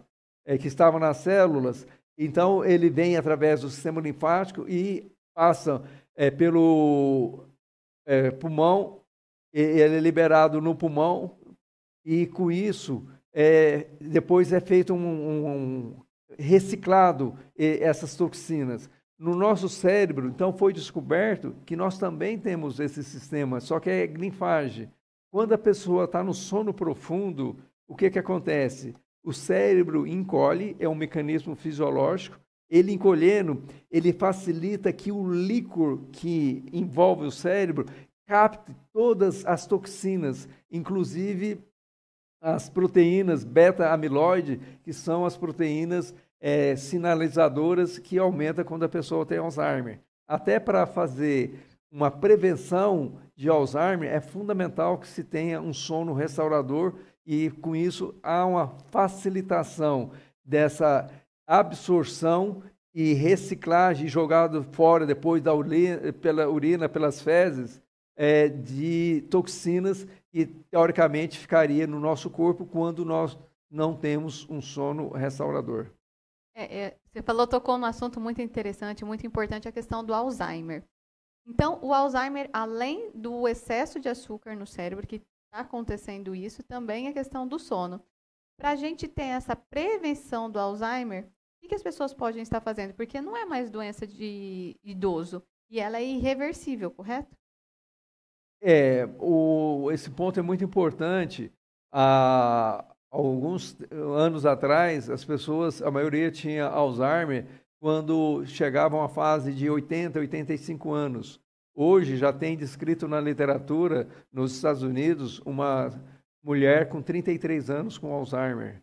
que estavam nas células. Então, ele vem através do sistema linfático e passa pelo pulmão, ele é liberado no pulmão, e com isso, depois é feito reciclado essas toxinas. No nosso cérebro, então, foi descoberto que nós também temos esse sistema, só que é linfagem. Quando a pessoa está no sono profundo, o que acontece? O cérebro encolhe, é um mecanismo fisiológico. Ele encolhendo, ele facilita que o líquor que envolve o cérebro capte todas as toxinas, inclusive as proteínas beta-amiloide, que são as proteínas sinalizadoras que aumentam quando a pessoa tem Alzheimer. Até para fazer uma prevenção de Alzheimer, é fundamental que se tenha um sono restaurador e, com isso, há uma facilitação dessa absorção e reciclagem jogado fora depois da pela urina, pelas fezes, de toxinas que, teoricamente, ficaria no nosso corpo quando nós não temos um sono restaurador. Você tocou num assunto muito interessante, muito importante, a questão do Alzheimer. Então, o Alzheimer, além do excesso de açúcar no cérebro, que está acontecendo isso, também a questão do sono. Para a gente ter essa prevenção do Alzheimer, o que as pessoas podem estar fazendo? Porque não é mais doença de idoso, e ela é irreversível, correto? Esse ponto é muito importante. Alguns anos atrás, a maioria tinha Alzheimer quando chegavam à fase de 80, 85 anos. Hoje já tem descrito na literatura, nos Estados Unidos, uma mulher com 33 anos com Alzheimer.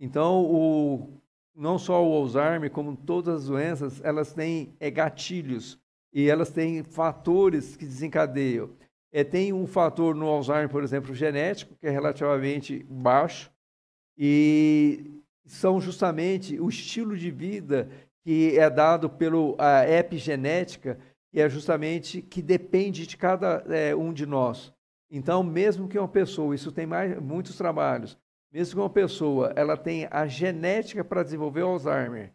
Então, não só o Alzheimer, como todas as doenças, elas têm gatilhos e elas têm fatores que desencadeiam. Tem um fator no Alzheimer, por exemplo, genético, que é relativamente baixo, e são justamente o estilo de vida que é dado pela epigenética, que é justamente que depende de cada um de nós. Então, mesmo que uma pessoa, isso tem muitos trabalhos, mesmo que uma pessoa ela tenha a genética para desenvolver o Alzheimer,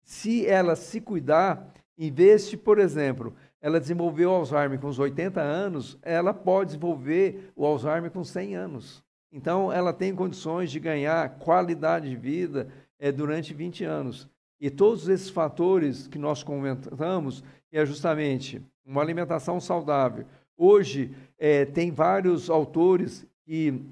se ela se cuidar, em vez de, por exemplo, ela desenvolver o Alzheimer com os 80 anos, ela pode desenvolver o Alzheimer com 100 anos. Então, ela tem condições de ganhar qualidade de vida durante 20 anos. E todos esses fatores que nós comentamos, que é justamente uma alimentação saudável. Hoje, tem vários autores que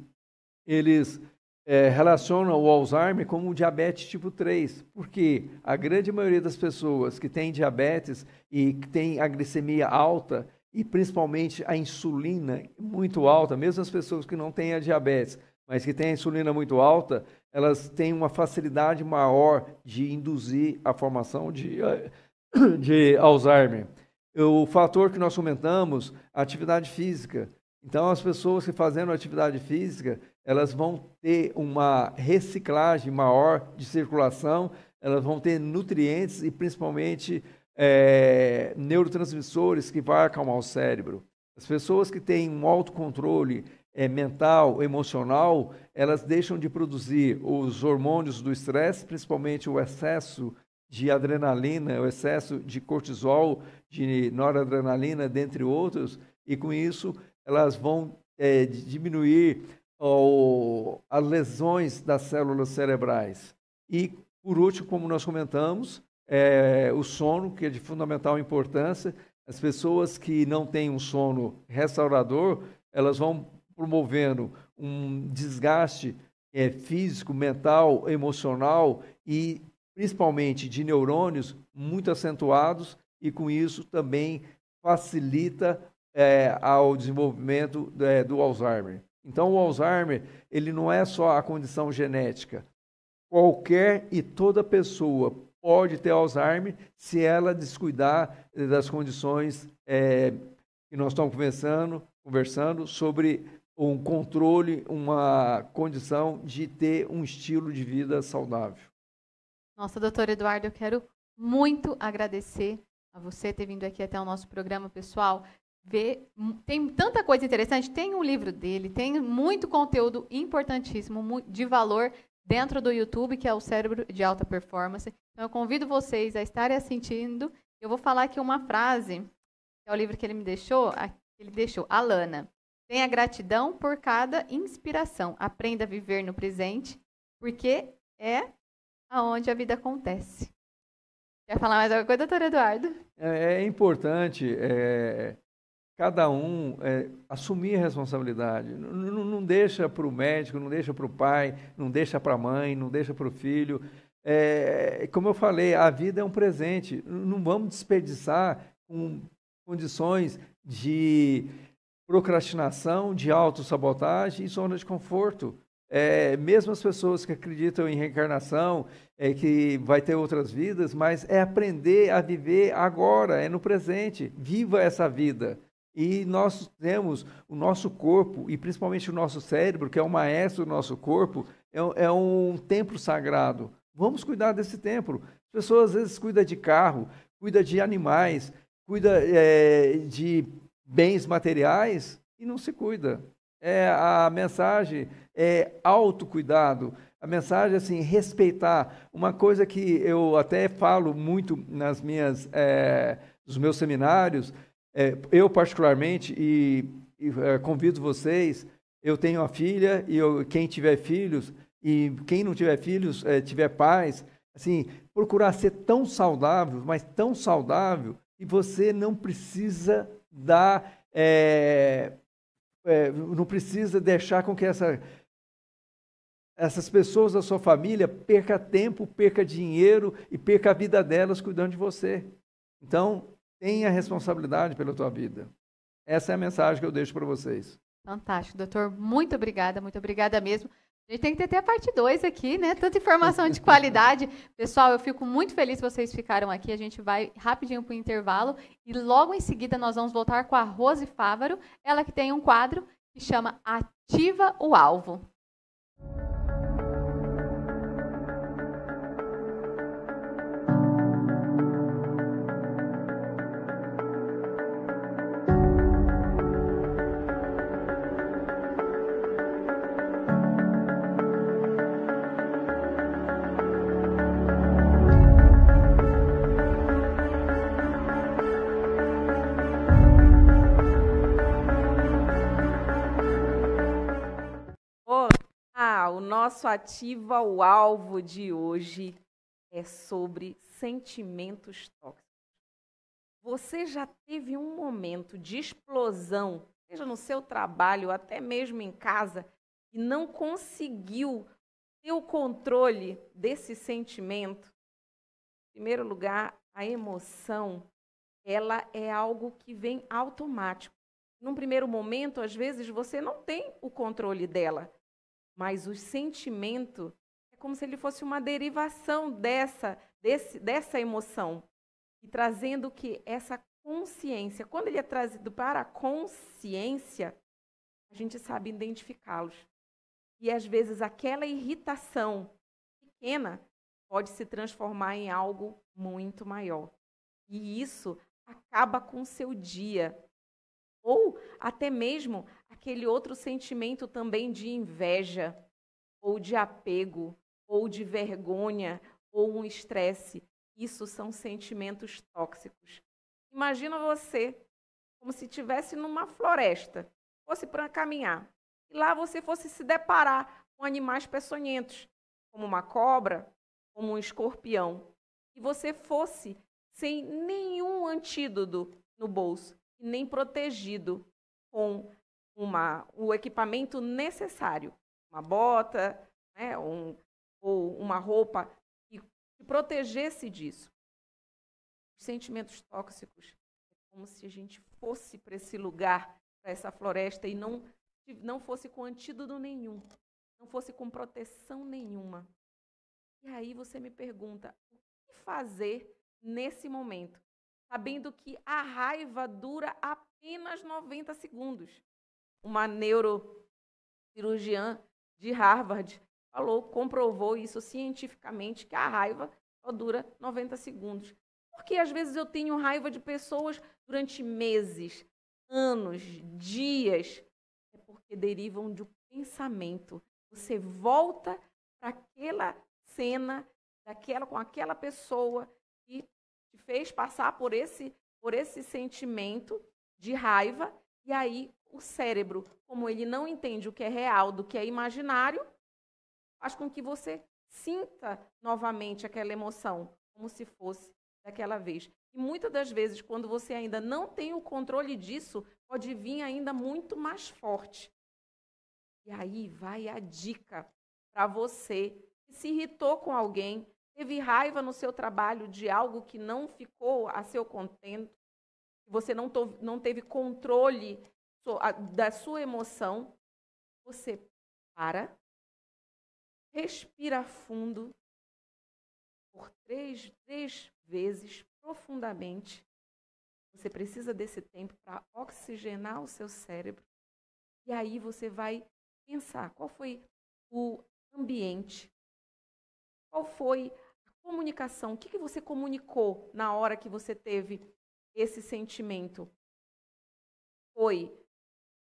eles relacionam o Alzheimer como o diabetes tipo 3, porque a grande maioria das pessoas que têm diabetes e que tem a glicemia alta, e principalmente a insulina muito alta, mesmo as pessoas que não têm a diabetes, mas que têm a insulina muito alta, elas têm uma facilidade maior de induzir a formação de Alzheimer. O fator que nós comentamos, a atividade física. Então, as pessoas que fazendo atividade física, elas vão ter uma reciclagem maior de circulação, elas vão ter nutrientes e, principalmente, neurotransmissores que vão acalmar o cérebro. As pessoas que têm um autocontrole mental, emocional, elas deixam de produzir os hormônios do estresse, principalmente o excesso de adrenalina, o excesso de cortisol, de noradrenalina, dentre outros, e com isso elas vão diminuir as lesões das células cerebrais. E, por último, como nós comentamos, o sono, que é de fundamental importância. As pessoas que não têm um sono restaurador, elas vão promovendo um desgaste físico, mental, emocional e principalmente de neurônios muito acentuados, e com isso também facilita ao desenvolvimento do Alzheimer. Então, o Alzheimer, ele não é só a condição genética. Qualquer e toda pessoa pode ter Alzheimer se ela descuidar das condições que nós estamos conversando sobre um controle, uma condição de ter um estilo de vida saudável. Nossa, doutor Eduardo, eu quero muito agradecer a você ter vindo aqui até o nosso programa, pessoal. Tem tanta coisa interessante, tem um livro dele, tem muito conteúdo importantíssimo, de valor dentro do YouTube, que é o Cérebro de Alta Performance. Então, eu convido vocês a estarem assistindo. Eu vou falar aqui uma frase, que é o livro que ele me deixou, Alana. Tenha gratidão por cada inspiração. Aprenda a viver no presente, porque é aonde a vida acontece. Quer falar mais alguma coisa, doutor Eduardo? É importante cada um assumir a responsabilidade. Não deixa para o médico, não deixa para o pai, não deixa para a mãe, não deixa para o filho. Como eu falei, a vida é um presente. Não vamos desperdiçar com condições de procrastinação, de autossabotagem e zona de conforto. Mesmo as pessoas que acreditam em reencarnação, que vai ter outras vidas, mas é aprender a viver agora, no presente. Viva essa vida. E nós temos o nosso corpo, e principalmente o nosso cérebro, que é o maestro do nosso corpo, é um templo sagrado. Vamos cuidar desse templo. As pessoas às vezes cuidam de carro, cuidam de animais, cuidam de bens materiais e não se cuida. A mensagem é autocuidado. A mensagem é assim, respeitar. Uma coisa que eu até falo muito nos meus seminários, eu particularmente, e convido vocês, eu tenho uma filha, e quem tiver filhos, e quem não tiver filhos, tiver pais, assim, procurar ser tão saudável, mas tão saudável, que você não precisa dar... não precisa deixar com que essas pessoas da sua família perca tempo, perca dinheiro e perca a vida delas cuidando de você. Então, tenha responsabilidade pela tua vida. Essa é a mensagem que eu deixo para vocês. Fantástico, doutor. Muito obrigada mesmo. A gente tem que ter a parte 2 aqui, né? Tanta informação de qualidade. Pessoal, eu fico muito feliz que vocês ficaram aqui. A gente vai rapidinho para o intervalo e logo em seguida nós vamos voltar com a Rose Fávaro, ela que tem um quadro que chama Ativa o Alvo. O nosso Ativa o Alvo de hoje é sobre sentimentos tóxicos. Você já teve um momento de explosão, seja no seu trabalho, até mesmo em casa, e não conseguiu ter o controle desse sentimento? Em primeiro lugar, a emoção, ela é algo que vem automático. Num primeiro momento, às vezes, você não tem o controle dela. Mas o sentimento é como se ele fosse uma derivação dessa emoção. E trazendo que essa consciência, quando ele é trazido para a consciência, a gente sabe identificá-los. E às vezes aquela irritação pequena pode se transformar em algo muito maior. E isso acaba com o seu dia. Ou até mesmo aquele outro sentimento também de inveja, ou de apego, ou de vergonha, ou um estresse. Isso são sentimentos tóxicos. Imagina você como se estivesse numa floresta, fosse para caminhar, e lá você fosse se deparar com animais peçonhentos, como uma cobra, como um escorpião, e você fosse sem nenhum antídoto no bolso, nem protegido com o equipamento necessário, uma bota, né, ou uma roupa que protegesse disso. Os sentimentos tóxicos é como se a gente fosse para esse lugar, para essa floresta, e não fosse com antídoto nenhum, não fosse com proteção nenhuma. E aí você me pergunta, o que fazer nesse momento? Sabendo que a raiva dura apenas 90 segundos. uma neurocirurgiã de Harvard comprovou isso cientificamente, que a raiva só dura 90 segundos. Porque às vezes eu tenho raiva de pessoas durante meses, anos, dias. É porque derivam de um pensamento. Você volta para aquela cena, com aquela pessoa que te fez passar por esse sentimento de raiva, e aí o cérebro, como ele não entende o que é real do que é imaginário, faz com que você sinta novamente aquela emoção, como se fosse daquela vez. E muitas das vezes, quando você ainda não tem o controle disso, pode vir ainda muito mais forte. E aí vai a dica para você que se irritou com alguém, teve raiva no seu trabalho de algo que não ficou a seu contento, que você não teve controle da sua emoção, você para, respira fundo por três vezes profundamente. Você precisa desse tempo para oxigenar o seu cérebro. E aí você vai pensar qual foi o ambiente, qual foi a comunicação, o que você comunicou na hora que você teve esse sentimento.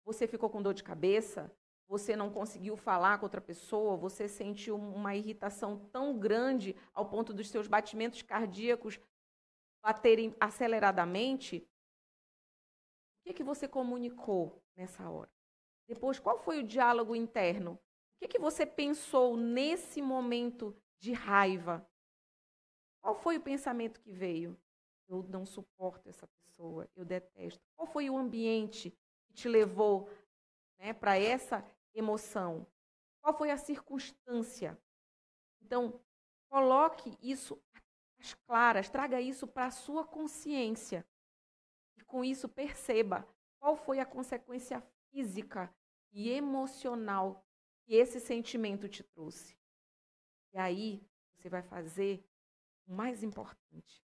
Você ficou com dor de cabeça? Você não conseguiu falar com outra pessoa? Você sentiu uma irritação tão grande ao ponto dos seus batimentos cardíacos baterem aceleradamente? O que você comunicou nessa hora? Depois, qual foi o diálogo interno? O que você pensou nesse momento de raiva? Qual foi o pensamento que veio? Eu não suporto essa pessoa, eu detesto. Qual foi o ambiente que te levou, para essa emoção? Qual foi a circunstância? Então, coloque isso às claras, traga isso para a sua consciência. E com isso perceba qual foi a consequência física e emocional que esse sentimento te trouxe. E aí, você vai fazer o mais importante.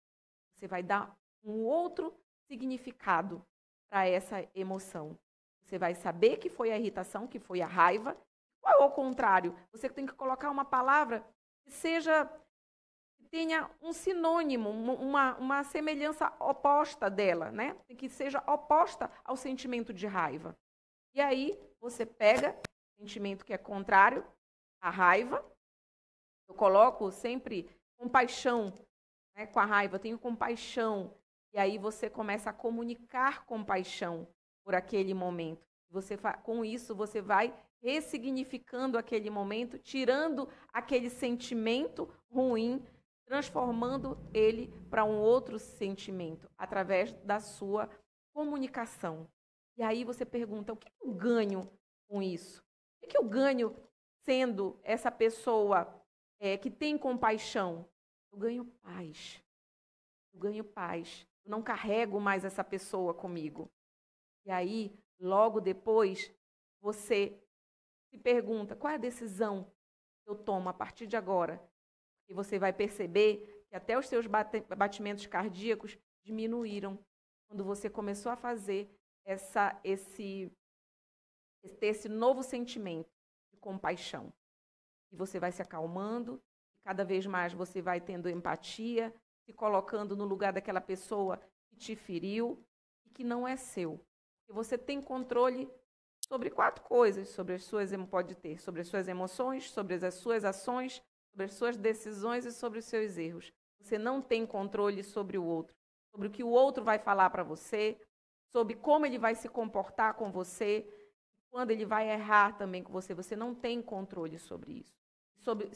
Você vai dar um outro significado para essa emoção. Você vai saber que foi a irritação, que foi a raiva. Ou ao contrário, você tem que colocar uma palavra que tenha um sinônimo, uma semelhança oposta dela, né? Que seja oposta ao sentimento de raiva. E aí, você pega o sentimento que é contrário à raiva. Eu coloco sempre compaixão, com a raiva, eu tenho compaixão. E aí você começa a comunicar compaixão por aquele momento. Com isso, você vai ressignificando aquele momento, tirando aquele sentimento ruim, transformando ele para um outro sentimento, através da sua comunicação. E aí você pergunta, o que eu ganho com isso? O que eu ganho sendo essa pessoa que tem compaixão? Eu ganho paz. Eu ganho paz. Eu não carrego mais essa pessoa comigo. E aí, logo depois, você se pergunta, qual é a decisão que eu tomo a partir de agora? E você vai perceber que até os seus batimentos cardíacos diminuíram quando você começou a fazer esse novo sentimento de compaixão. E você vai se acalmando, e cada vez mais você vai tendo empatia, se colocando no lugar daquela pessoa que te feriu e que não é seu. E você tem controle sobre 4 coisas, sobre as suas emoções, sobre as suas ações, sobre as suas decisões e sobre os seus erros. Você não tem controle sobre o outro, sobre o que o outro vai falar para você, sobre como ele vai se comportar com você, quando ele vai errar também com você. Você não tem controle sobre isso.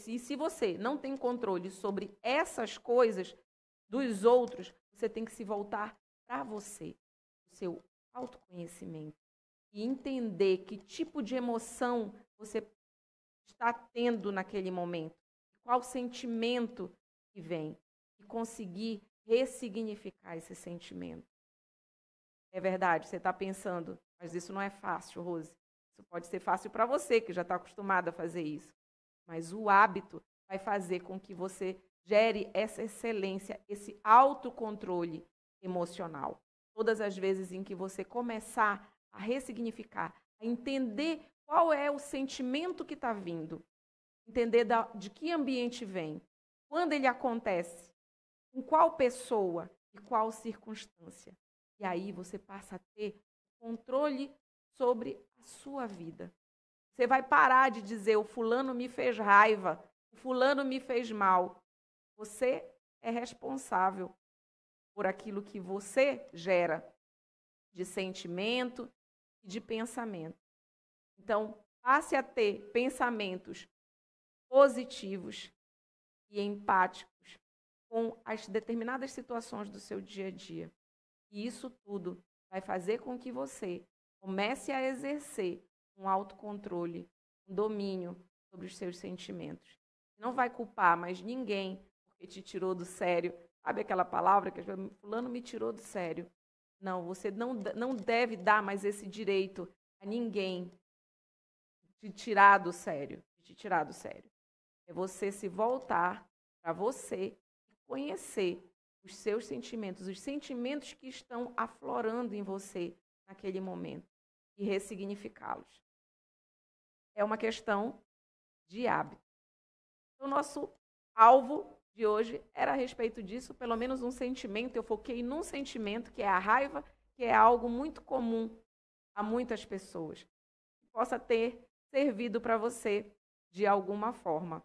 E se você não tem controle sobre essas coisas dos outros, você tem que se voltar para você, o seu autoconhecimento, e entender que tipo de emoção você está tendo naquele momento, qual sentimento que vem, e conseguir ressignificar esse sentimento. É verdade, você está pensando, mas isso não é fácil, Rose. Isso pode ser fácil para você, que já está acostumada a fazer isso. Mas o hábito vai fazer com que você gere essa excelência, esse autocontrole emocional. Todas as vezes em que você começar a ressignificar, a a entender qual é o sentimento que está vindo, entender de que ambiente vem, quando ele acontece, com qual pessoa e qual circunstância. E aí você passa a ter controle sobre a sua vida. Você vai parar de dizer, o fulano me fez raiva, o fulano me fez mal. Você é responsável por aquilo que você gera de sentimento e de pensamento. Então, passe a ter pensamentos positivos e empáticos com as determinadas situações do seu dia a dia. E isso tudo vai fazer com que você comece a exercer um autocontrole, um domínio sobre os seus sentimentos. Não vai culpar mais ninguém porque te tirou do sério. Sabe aquela palavra que fulano me tirou do sério? Não, você não deve dar mais esse direito a ninguém de te tirar do sério. É você se voltar para você e conhecer os seus sentimentos, os sentimentos que estão aflorando em você naquele momento e ressignificá-los. É uma questão de hábito. O nosso alvo de hoje era a respeito disso, pelo menos um sentimento. Eu foquei num sentimento, que é a raiva, que é algo muito comum a muitas pessoas. Que possa ter servido para você de alguma forma.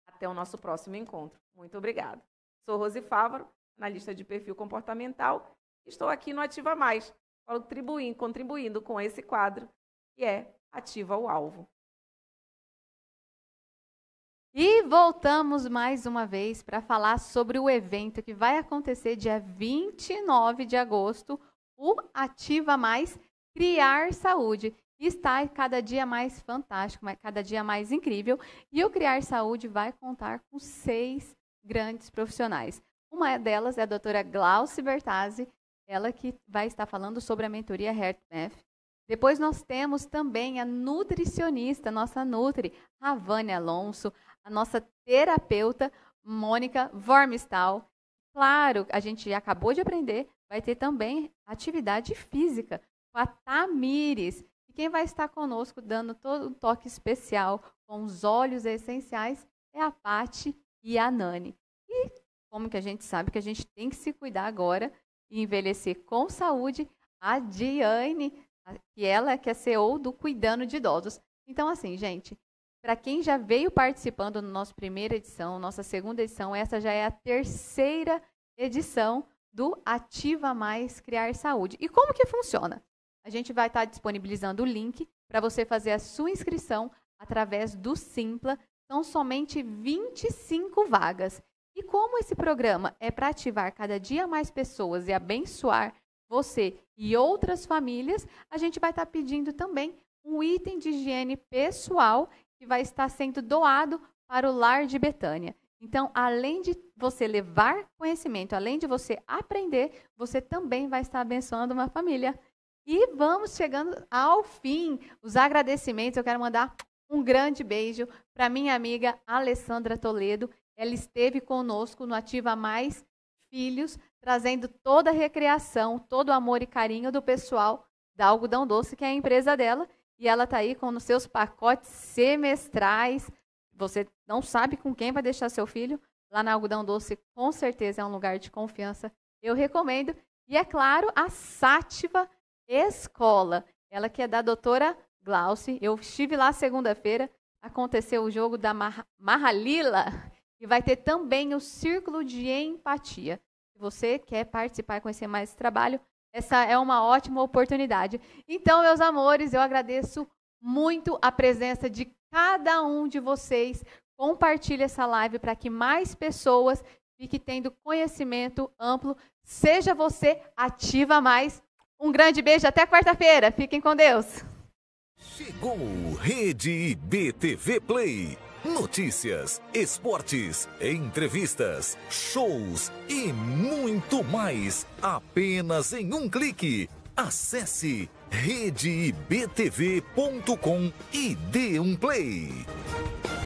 Até o nosso próximo encontro. Muito obrigada. Sou Rose Fávaro, analista de perfil comportamental. Estou aqui no Ativa Mais, contribuindo com esse quadro, que é Ativa o Alvo. E voltamos mais uma vez para falar sobre o evento que vai acontecer dia 29 de agosto, o Ativa Mais Criar Saúde. Está cada dia mais fantástico, cada dia mais incrível. E o Criar Saúde vai contar com 6 grandes profissionais. Uma delas é a doutora Glauci Bertazzi, ela que vai estar falando sobre a mentoria HeartMath. Depois nós temos também a nutricionista, nossa Nutri, Ravane Alonso, a nossa terapeuta, Mônica Vormistal. Claro, a gente acabou de aprender, vai ter também atividade física com a Tamires. E quem vai estar conosco dando todo um toque especial com os óleos essenciais é a Pati e a Nani. E como que a gente sabe que a gente tem que se cuidar agora e envelhecer com saúde, a Diane, que ela é CEO do Cuidando de Idosos. Então, assim, gente, para quem já veio participando na nossa primeira edição, nossa segunda edição, essa já é a 3ª edição do Ativa Mais Criar Saúde. E como que funciona? A gente vai estar disponibilizando o link para você fazer a sua inscrição através do Simpla. São somente 25 vagas. E como esse programa é para ativar cada dia mais pessoas e abençoar você e outras famílias, a gente vai estar pedindo também um item de higiene pessoal que vai estar sendo doado para o Lar de Betânia. Então, além de você levar conhecimento, além de você aprender, você também vai estar abençoando uma família. E vamos chegando ao fim. Os agradecimentos, eu quero mandar um grande beijo para minha amiga Alessandra Toledo. Ela esteve conosco no Ativa Mais Filhos, trazendo toda a recreação, todo o amor e carinho do pessoal da Algodão Doce, que é a empresa dela. E ela está aí com os seus pacotes semestrais. Você não sabe com quem vai deixar seu filho. Lá na Algodão Doce, com certeza é um lugar de confiança. Eu recomendo. E, é claro, a Sátiva Escola. Ela que é da doutora Glauci. Eu estive lá segunda-feira. Aconteceu o jogo da Mahalila. E vai ter também o Círculo de Empatia. Se você quer participar e conhecer mais esse trabalho, essa é uma ótima oportunidade. Então, meus amores, eu agradeço muito a presença de cada um de vocês. Compartilhe essa live para que mais pessoas fiquem tendo conhecimento amplo. Seja você Ativa Mais. Um grande beijo, até quarta-feira. Fiquem com Deus. Chegou Rede IBTV Play. Notícias, esportes, entrevistas, shows e muito mais. Apenas em um clique. Acesse redeibtv.com e dê um play.